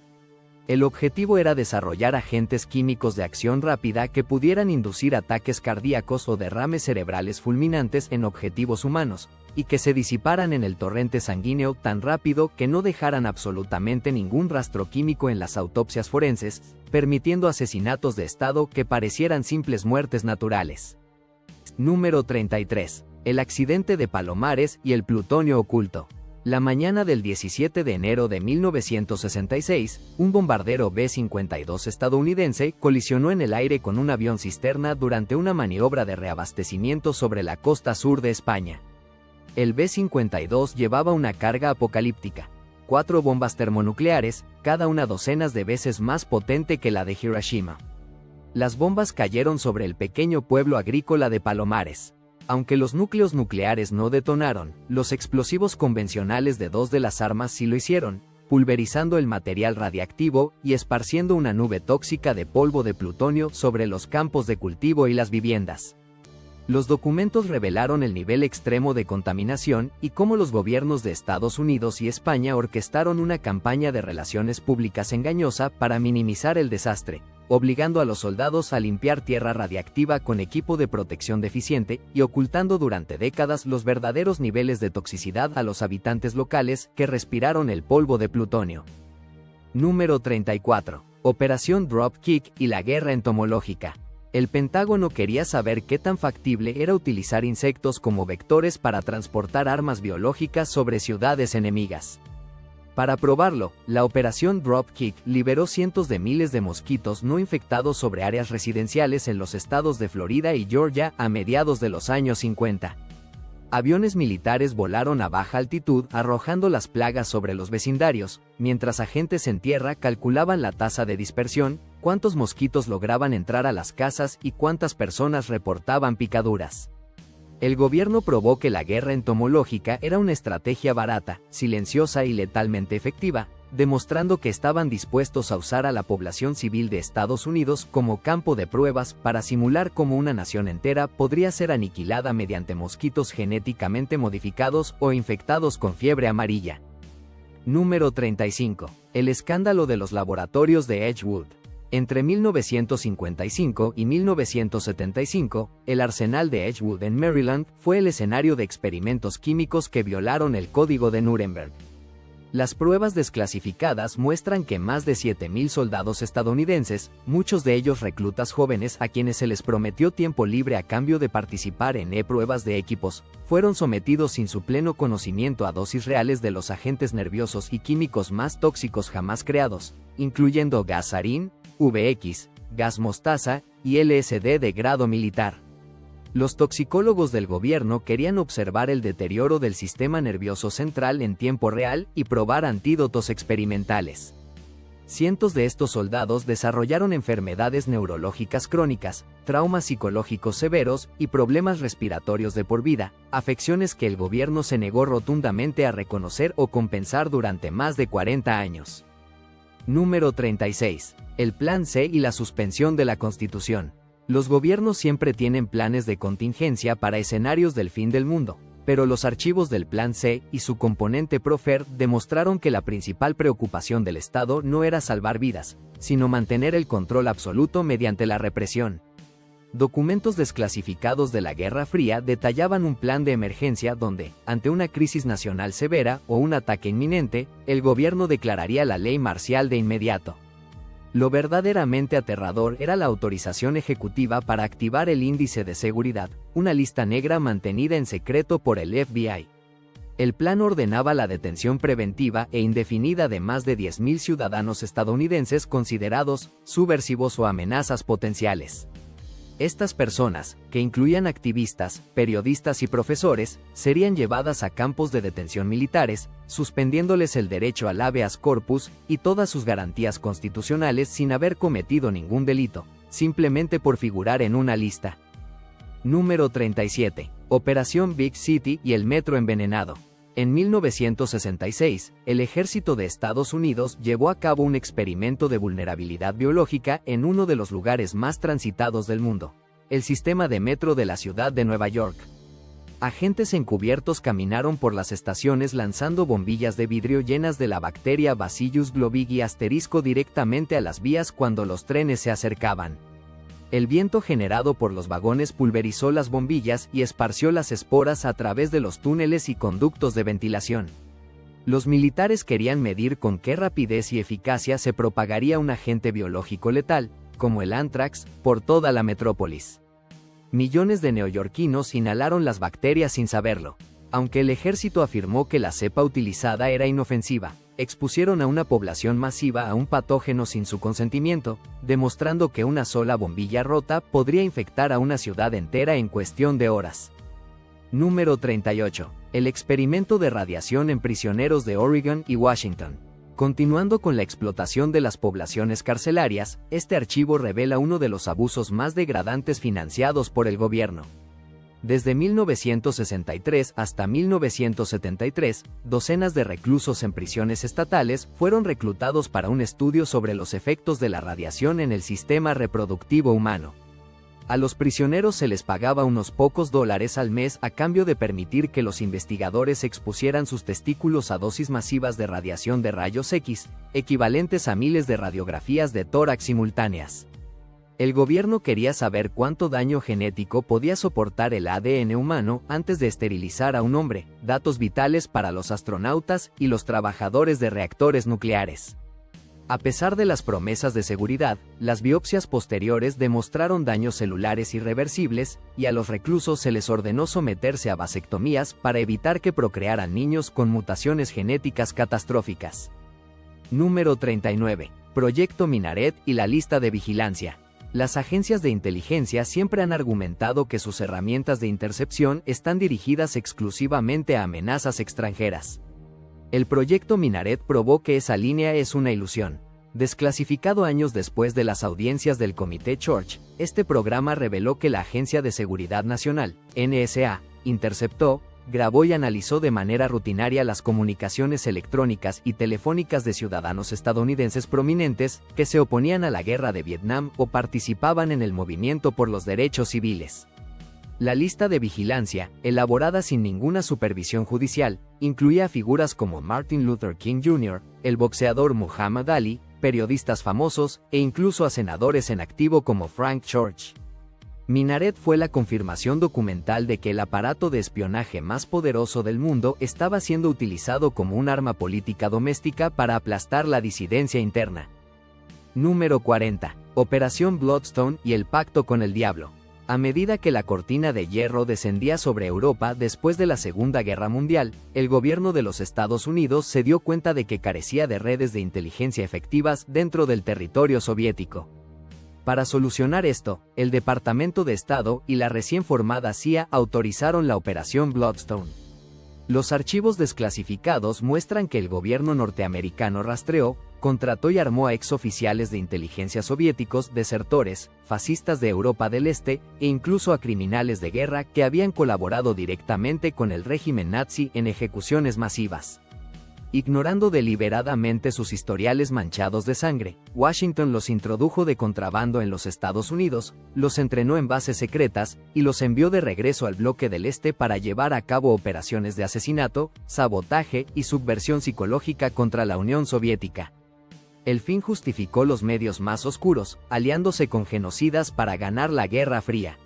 El objetivo era desarrollar agentes químicos de acción rápida que pudieran inducir ataques cardíacos o derrames cerebrales fulminantes en objetivos humanos, y que se disiparan en el torrente sanguíneo tan rápido que no dejaran absolutamente ningún rastro químico en las autopsias forenses, permitiendo asesinatos de Estado que parecieran simples muertes naturales. Número 33. El accidente de Palomares y el plutonio oculto. La mañana del 17 de enero de 1966, un bombardero B-52 estadounidense colisionó en el aire con un avión cisterna durante una maniobra de reabastecimiento sobre la costa sur de España. El B-52 llevaba una carga apocalíptica: 4 bombas termonucleares, cada una docenas de veces más potente que la de Hiroshima. Las bombas cayeron sobre el pequeño pueblo agrícola de Palomares. Aunque los núcleos nucleares no detonaron, los explosivos convencionales de 2 de las armas sí lo hicieron, pulverizando el material radiactivo y esparciendo una nube tóxica de polvo de plutonio sobre los campos de cultivo y las viviendas. Los documentos revelaron el nivel extremo de contaminación y cómo los gobiernos de Estados Unidos y España orquestaron una campaña de relaciones públicas engañosa para minimizar el desastre, obligando a los soldados a limpiar tierra radiactiva con equipo de protección deficiente y ocultando durante décadas los verdaderos niveles de toxicidad a los habitantes locales que respiraron el polvo de plutonio. Número 34. Operación Dropkick y la guerra entomológica. El Pentágono quería saber qué tan factible era utilizar insectos como vectores para transportar armas biológicas sobre ciudades enemigas. Para probarlo, la operación Dropkick liberó cientos de miles de mosquitos no infectados sobre áreas residenciales en los estados de Florida y Georgia a mediados de los años 50. Aviones militares volaron a baja altitud arrojando las plagas sobre los vecindarios, mientras agentes en tierra calculaban la tasa de dispersión, cuántos mosquitos lograban entrar a las casas y cuántas personas reportaban picaduras. El gobierno probó que la guerra entomológica era una estrategia barata, silenciosa y letalmente efectiva, demostrando que estaban dispuestos a usar a la población civil de Estados Unidos como campo de pruebas para simular cómo una nación entera podría ser aniquilada mediante mosquitos genéticamente modificados o infectados con fiebre amarilla. Número 35. El escándalo de los laboratorios de Edgewood. Entre 1955 y 1975, el arsenal de Edgewood en Maryland fue el escenario de experimentos químicos que violaron el Código de Nuremberg. Las pruebas desclasificadas muestran que más de 7.000 soldados estadounidenses, muchos de ellos reclutas jóvenes a quienes se les prometió tiempo libre a cambio de participar en pruebas de equipos, fueron sometidos sin su pleno conocimiento a dosis reales de los agentes nerviosos y químicos más tóxicos jamás creados, incluyendo gas sarín, VX, gas mostaza y LSD de grado militar. Los toxicólogos del gobierno querían observar el deterioro del sistema nervioso central en tiempo real y probar antídotos experimentales. Cientos de estos soldados desarrollaron enfermedades neurológicas crónicas, traumas psicológicos severos y problemas respiratorios de por vida, afecciones que el gobierno se negó rotundamente a reconocer o compensar durante más de 40 años. Número 36. El Plan C y la suspensión de la Constitución. Los gobiernos siempre tienen planes de contingencia para escenarios del fin del mundo, pero los archivos del Plan C y su componente PROFER demostraron que la principal preocupación del Estado no era salvar vidas, sino mantener el control absoluto mediante la represión. Documentos desclasificados de la Guerra Fría detallaban un plan de emergencia donde, ante una crisis nacional severa o un ataque inminente, el gobierno declararía la ley marcial de inmediato. Lo verdaderamente aterrador era la autorización ejecutiva para activar el Índice de Seguridad, una lista negra mantenida en secreto por el FBI. El plan ordenaba la detención preventiva e indefinida de más de 10.000 ciudadanos estadounidenses considerados subversivos o amenazas potenciales. Estas personas, que incluían activistas, periodistas y profesores, serían llevadas a campos de detención militares, suspendiéndoles el derecho al habeas corpus y todas sus garantías constitucionales sin haber cometido ningún delito, simplemente por figurar en una lista. Número 37. Operación Big City y el metro envenenado. En 1966, el ejército de Estados Unidos llevó a cabo un experimento de vulnerabilidad biológica en uno de los lugares más transitados del mundo, el sistema de metro de la ciudad de Nueva York. Agentes encubiertos caminaron por las estaciones lanzando bombillas de vidrio llenas de la bacteria Bacillus globigii asterisco directamente a las vías cuando los trenes se acercaban. El viento generado por los vagones pulverizó las bombillas y esparció las esporas a través de los túneles y conductos de ventilación. Los militares querían medir con qué rapidez y eficacia se propagaría un agente biológico letal, como el anthrax, por toda la metrópolis. Millones de neoyorquinos inhalaron las bacterias sin saberlo. Aunque el ejército afirmó que la cepa utilizada era inofensiva, expusieron a una población masiva a un patógeno sin su consentimiento, demostrando que una sola bombilla rota podría infectar a una ciudad entera en cuestión de horas. Número 38. El experimento de radiación en prisioneros de Oregon y Washington. Continuando con la explotación de las poblaciones carcelarias, este archivo revela uno de los abusos más degradantes financiados por el gobierno. Desde 1963 hasta 1973, docenas de reclusos en prisiones estatales fueron reclutados para un estudio sobre los efectos de la radiación en el sistema reproductivo humano. A los prisioneros se les pagaba unos pocos dólares al mes a cambio de permitir que los investigadores expusieran sus testículos a dosis masivas de radiación de rayos X, equivalentes a miles de radiografías de tórax simultáneas. El gobierno quería saber cuánto daño genético podía soportar el ADN humano antes de esterilizar a un hombre, datos vitales para los astronautas y los trabajadores de reactores nucleares. A pesar de las promesas de seguridad, las biopsias posteriores demostraron daños celulares irreversibles, y a los reclusos se les ordenó someterse a vasectomías para evitar que procrearan niños con mutaciones genéticas catastróficas. Número 39. Proyecto Minaret y la lista de vigilancia. Las agencias de inteligencia siempre han argumentado que sus herramientas de intercepción están dirigidas exclusivamente a amenazas extranjeras. El proyecto Minaret probó que esa línea es una ilusión. Desclasificado años después de las audiencias del Comité Church, este programa reveló que la Agencia de Seguridad Nacional, NSA, interceptó, grabó y analizó de manera rutinaria las comunicaciones electrónicas y telefónicas de ciudadanos estadounidenses prominentes que se oponían a la guerra de Vietnam o participaban en el movimiento por los derechos civiles. La lista de vigilancia, elaborada sin ninguna supervisión judicial, incluía figuras como Martin Luther King Jr., el boxeador Muhammad Ali, periodistas famosos e incluso a senadores en activo como Frank Church. Minaret fue la confirmación documental de que el aparato de espionaje más poderoso del mundo estaba siendo utilizado como un arma política doméstica para aplastar la disidencia interna. Número 40. Operación Bloodstone y el pacto con el diablo. A medida que la cortina de hierro descendía sobre Europa después de la Segunda Guerra Mundial, el gobierno de los Estados Unidos se dio cuenta de que carecía de redes de inteligencia efectivas dentro del territorio soviético. Para solucionar esto, el Departamento de Estado y la recién formada CIA autorizaron la Operación Bloodstone. Los archivos desclasificados muestran que el gobierno norteamericano rastreó, contrató y armó a exoficiales de inteligencia soviéticos, desertores, fascistas de Europa del Este e incluso a criminales de guerra que habían colaborado directamente con el régimen nazi en ejecuciones masivas. Ignorando deliberadamente sus historiales manchados de sangre, Washington los introdujo de contrabando en los Estados Unidos, los entrenó en bases secretas y los envió de regreso al bloque del Este para llevar a cabo operaciones de asesinato, sabotaje y subversión psicológica contra la Unión Soviética. El fin justificó los medios más oscuros, aliándose con genocidas para ganar la Guerra Fría.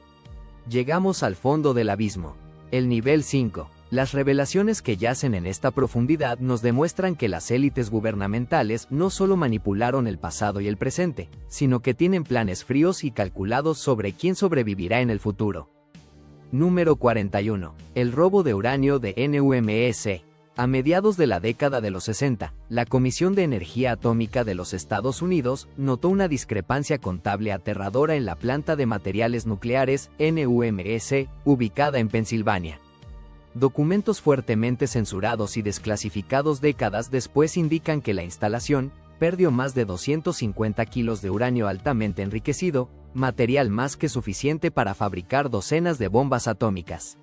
Llegamos al fondo del abismo. El nivel 5. Las revelaciones que yacen en esta profundidad nos demuestran que las élites gubernamentales no solo manipularon el pasado y el presente, sino que tienen planes fríos y calculados sobre quién sobrevivirá en el futuro. Número 41. El robo de uranio de NUMEC. A mediados de la década de los 60, la Comisión de Energía Atómica de los Estados Unidos notó una discrepancia contable aterradora en la planta de materiales nucleares NUMEC, ubicada en Pensilvania. Documentos fuertemente censurados y desclasificados décadas después indican que la instalación perdió más de 250 kilos de uranio altamente enriquecido, material más que suficiente para fabricar docenas de bombas atómicas.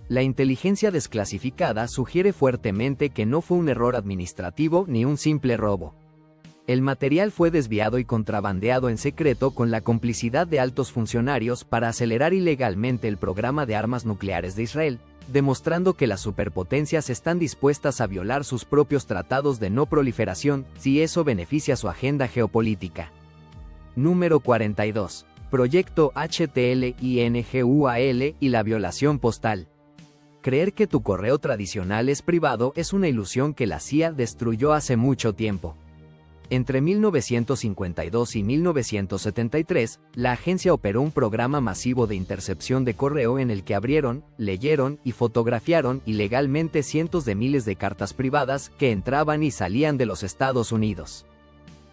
La inteligencia desclasificada sugiere fuertemente que no fue un error administrativo ni un simple robo. El material fue desviado y contrabandeado en secreto con la complicidad de altos funcionarios para acelerar ilegalmente el programa de armas nucleares de Israel, demostrando que las superpotencias están dispuestas a violar sus propios tratados de no proliferación si eso beneficia su agenda geopolítica. Número 42. Proyecto HTLINGUAL y la violación postal. Creer que tu correo tradicional es privado es una ilusión que la CIA destruyó hace mucho tiempo. Entre 1952 y 1973, la agencia operó un programa masivo de intercepción de correo en el que abrieron, leyeron y fotografiaron ilegalmente cientos de miles de cartas privadas que entraban y salían de los Estados Unidos.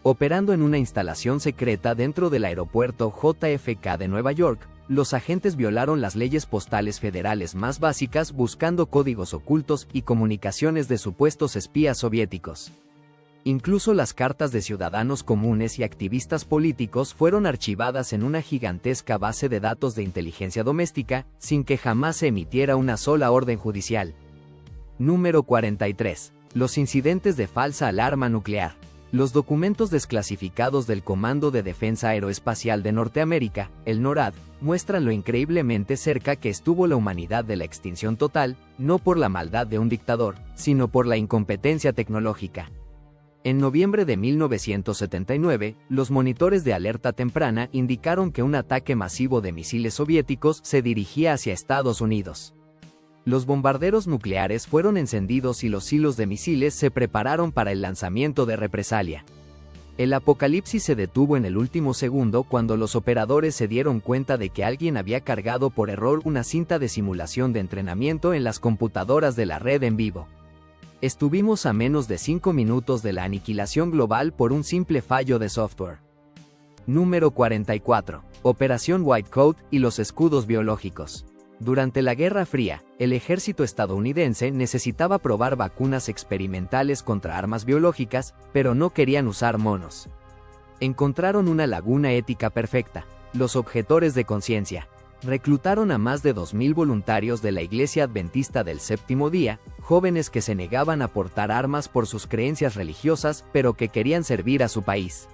Operando en una instalación secreta dentro del aeropuerto JFK de Nueva York, los agentes violaron las leyes postales federales más básicas buscando códigos ocultos y comunicaciones de supuestos espías soviéticos. Incluso las cartas de ciudadanos comunes y activistas políticos fueron archivadas en una gigantesca base de datos de inteligencia doméstica, sin que jamás se emitiera una sola orden judicial. Número 43. Los incidentes de falsa alarma nuclear. Los documentos desclasificados del Comando de Defensa Aeroespacial de Norteamérica, el NORAD, muestran lo increíblemente cerca que estuvo la humanidad de la extinción total, no por la maldad de un dictador, sino por la incompetencia tecnológica. En noviembre de 1979, los monitores de alerta temprana indicaron que un ataque masivo de misiles soviéticos se dirigía hacia Estados Unidos. Los bombarderos nucleares fueron encendidos y los silos de misiles se prepararon para el lanzamiento de represalia. El apocalipsis se detuvo en el último segundo cuando los operadores se dieron cuenta de que alguien había cargado por error una cinta de simulación de entrenamiento en las computadoras de la red en vivo. Estuvimos a menos de 5 minutos de la aniquilación global por un simple fallo de software. Número 44. Operación White Coat y los escudos biológicos. Durante la Guerra Fría, el ejército estadounidense necesitaba probar vacunas experimentales contra armas biológicas, pero no querían usar monos. Encontraron una laguna ética perfecta: los objetores de conciencia. Reclutaron a más de 2.000 voluntarios de la Iglesia Adventista del Séptimo Día, jóvenes que se negaban a portar armas por sus creencias religiosas, pero que querían servir a su país.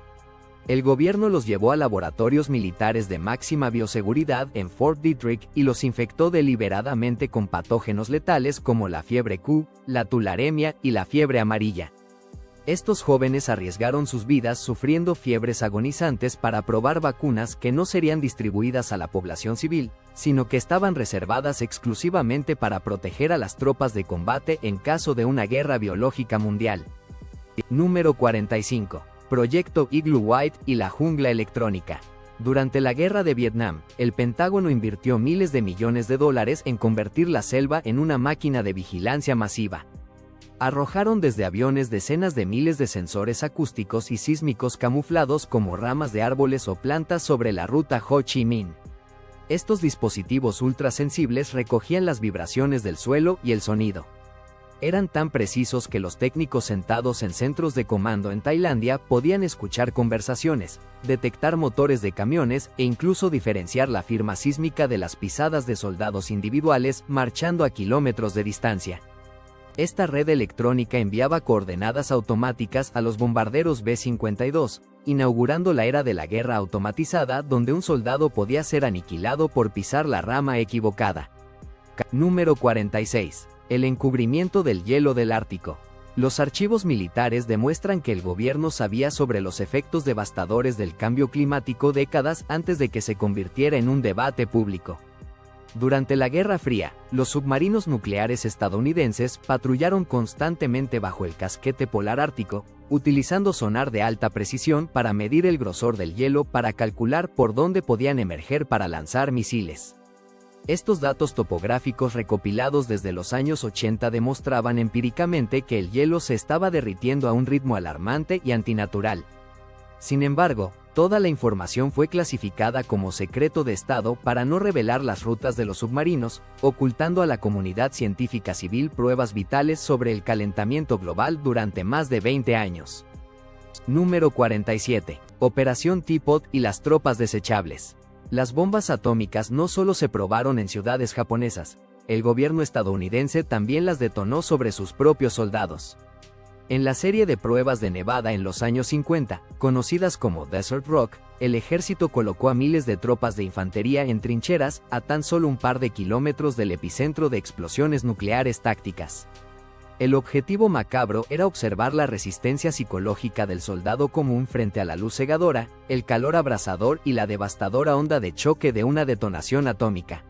El gobierno los llevó a laboratorios militares de máxima bioseguridad en Fort Detrick y los infectó deliberadamente con patógenos letales como la fiebre Q, la tularemia y la fiebre amarilla. Estos jóvenes arriesgaron sus vidas sufriendo fiebres agonizantes para probar vacunas que no serían distribuidas a la población civil, sino que estaban reservadas exclusivamente para proteger a las tropas de combate en caso de una guerra biológica mundial. Número 45. Proyecto Igloo White y la jungla electrónica. Durante la guerra de Vietnam, el Pentágono invirtió miles de millones de dólares en convertir la selva en una máquina de vigilancia masiva. Arrojaron desde aviones decenas de miles de sensores acústicos y sísmicos camuflados como ramas de árboles o plantas sobre la ruta Ho Chi Minh. Estos dispositivos ultrasensibles recogían las vibraciones del suelo y el sonido. Eran tan precisos que los técnicos sentados en centros de comando en Tailandia podían escuchar conversaciones, detectar motores de camiones e incluso diferenciar la firma sísmica de las pisadas de soldados individuales marchando a kilómetros de distancia. Esta red electrónica enviaba coordenadas automáticas a los bombarderos B-52, inaugurando la era de la guerra automatizada donde un soldado podía ser aniquilado por pisar la rama equivocada. Número 46. El encubrimiento del hielo del Ártico. Los archivos militares demuestran que el gobierno sabía sobre los efectos devastadores del cambio climático décadas antes de que se convirtiera en un debate público. Durante la Guerra Fría, los submarinos nucleares estadounidenses patrullaron constantemente bajo el casquete polar ártico, utilizando sonar de alta precisión para medir el grosor del hielo para calcular por dónde podían emerger para lanzar misiles. Estos datos topográficos recopilados desde los años 80 demostraban empíricamente que el hielo se estaba derritiendo a un ritmo alarmante y antinatural. Sin embargo, toda la información fue clasificada como secreto de Estado para no revelar las rutas de los submarinos, ocultando a la comunidad científica civil pruebas vitales sobre el calentamiento global durante más de 20 años. Número 47. Operación Teapot y las tropas desechables. Las bombas atómicas no solo se probaron en ciudades japonesas, el gobierno estadounidense también las detonó sobre sus propios soldados. En la serie de pruebas de Nevada en los años 50, conocidas como Desert Rock, el ejército colocó a miles de tropas de infantería en trincheras a tan solo un par de kilómetros del epicentro de explosiones nucleares tácticas. El objetivo macabro era observar la resistencia psicológica del soldado común frente a la luz cegadora, el calor abrasador y la devastadora onda de choque de una detonación atómica.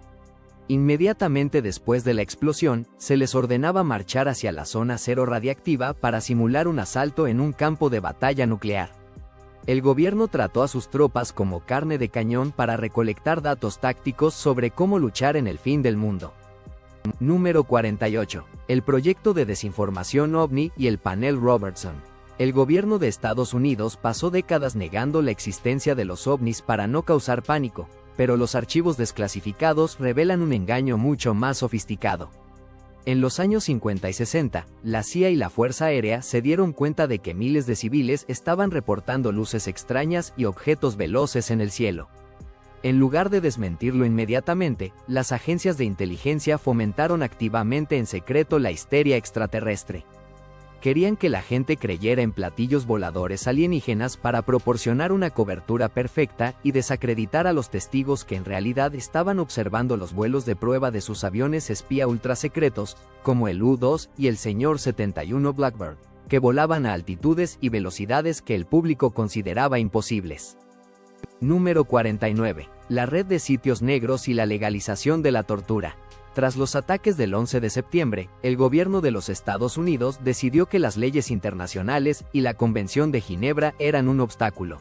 Inmediatamente después de la explosión, se les ordenaba marchar hacia la zona cero radiactiva para simular un asalto en un campo de batalla nuclear. El gobierno trató a sus tropas como carne de cañón para recolectar datos tácticos sobre cómo luchar en el fin del mundo. Número 48. El proyecto de desinformación OVNI y el panel Robertson. El gobierno de Estados Unidos pasó décadas negando la existencia de los ovnis para no causar pánico, pero los archivos desclasificados revelan un engaño mucho más sofisticado. En los años 50 y 60, la CIA y la Fuerza Aérea se dieron cuenta de que miles de civiles estaban reportando luces extrañas y objetos veloces en el cielo. En lugar de desmentirlo inmediatamente, las agencias de inteligencia fomentaron activamente en secreto la histeria extraterrestre. Querían que la gente creyera en platillos voladores alienígenas para proporcionar una cobertura perfecta y desacreditar a los testigos que en realidad estaban observando los vuelos de prueba de sus aviones espía ultrasecretos, como el U-2 y el Señor 71 Blackbird, que volaban a altitudes y velocidades que el público consideraba imposibles. Número 49. La red de sitios negros y la legalización de la tortura. Tras los ataques del 11 de septiembre, el gobierno de los Estados Unidos decidió que las leyes internacionales y la Convención de Ginebra eran un obstáculo.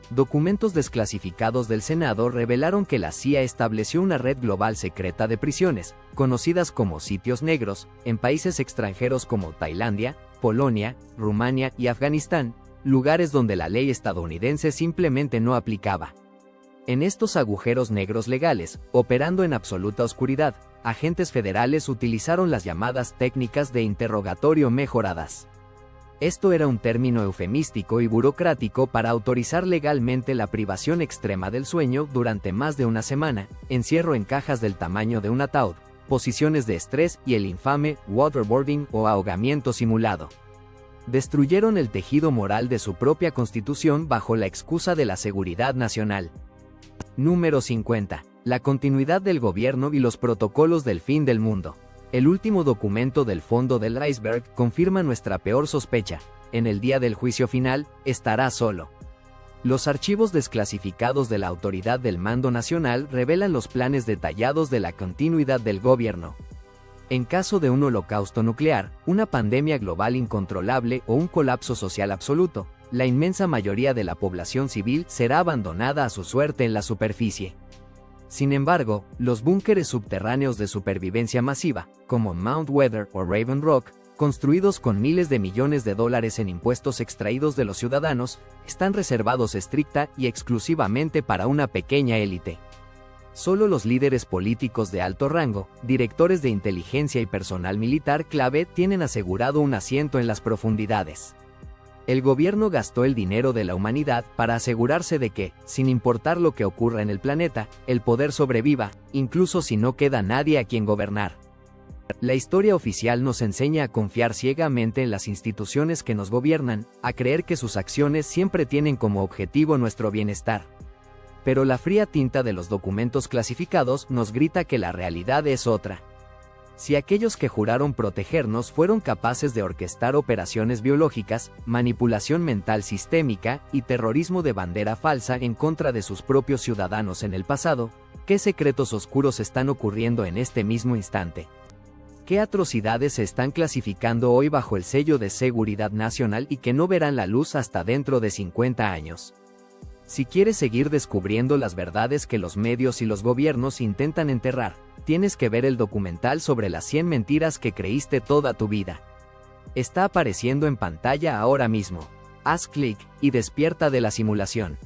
Documentos desclasificados del Senado revelaron que la CIA estableció una red global secreta de prisiones, conocidas como sitios negros, en países extranjeros como Tailandia, Polonia, Rumania y Afganistán, lugares donde la ley estadounidense simplemente no aplicaba. En estos agujeros negros legales, operando en absoluta oscuridad, agentes federales utilizaron las llamadas técnicas de interrogatorio mejoradas. Esto era un término eufemístico y burocrático para autorizar legalmente la privación extrema del sueño durante más de una semana, encierro en cajas del tamaño de un ataúd, posiciones de estrés y el infame waterboarding o ahogamiento simulado. Destruyeron el tejido moral de su propia constitución bajo la excusa de la seguridad nacional. Número 50. La continuidad del gobierno y los protocolos del fin del mundo. El último documento del fondo del iceberg confirma nuestra peor sospecha: en el día del juicio final, estará solo. Los archivos desclasificados de la Autoridad del Mando Nacional revelan los planes detallados de la continuidad del gobierno. En caso de un holocausto nuclear, una pandemia global incontrolable o un colapso social absoluto, la inmensa mayoría de la población civil será abandonada a su suerte en la superficie. Sin embargo, los búnkeres subterráneos de supervivencia masiva, como Mount Weather o Raven Rock, construidos con miles de millones de dólares en impuestos extraídos de los ciudadanos, están reservados estricta y exclusivamente para una pequeña élite. Solo los líderes políticos de alto rango, directores de inteligencia y personal militar clave tienen asegurado un asiento en las profundidades. El gobierno gastó el dinero de la humanidad para asegurarse de que, sin importar lo que ocurra en el planeta, el poder sobreviva, incluso si no queda nadie a quien gobernar. La historia oficial nos enseña a confiar ciegamente en las instituciones que nos gobiernan, a creer que sus acciones siempre tienen como objetivo nuestro bienestar. Pero la fría tinta de los documentos clasificados nos grita que la realidad es otra. Si aquellos que juraron protegernos fueron capaces de orquestar operaciones biológicas, manipulación mental sistémica y terrorismo de bandera falsa en contra de sus propios ciudadanos en el pasado, ¿qué secretos oscuros están ocurriendo en este mismo instante? ¿Qué atrocidades se están clasificando hoy bajo el sello de seguridad nacional y que no verán la luz hasta dentro de 50 años? Si quieres seguir descubriendo las verdades que los medios y los gobiernos intentan enterrar, tienes que ver el documental sobre las 100 mentiras que creíste toda tu vida. Está apareciendo en pantalla ahora mismo. Haz clic y despierta de la simulación.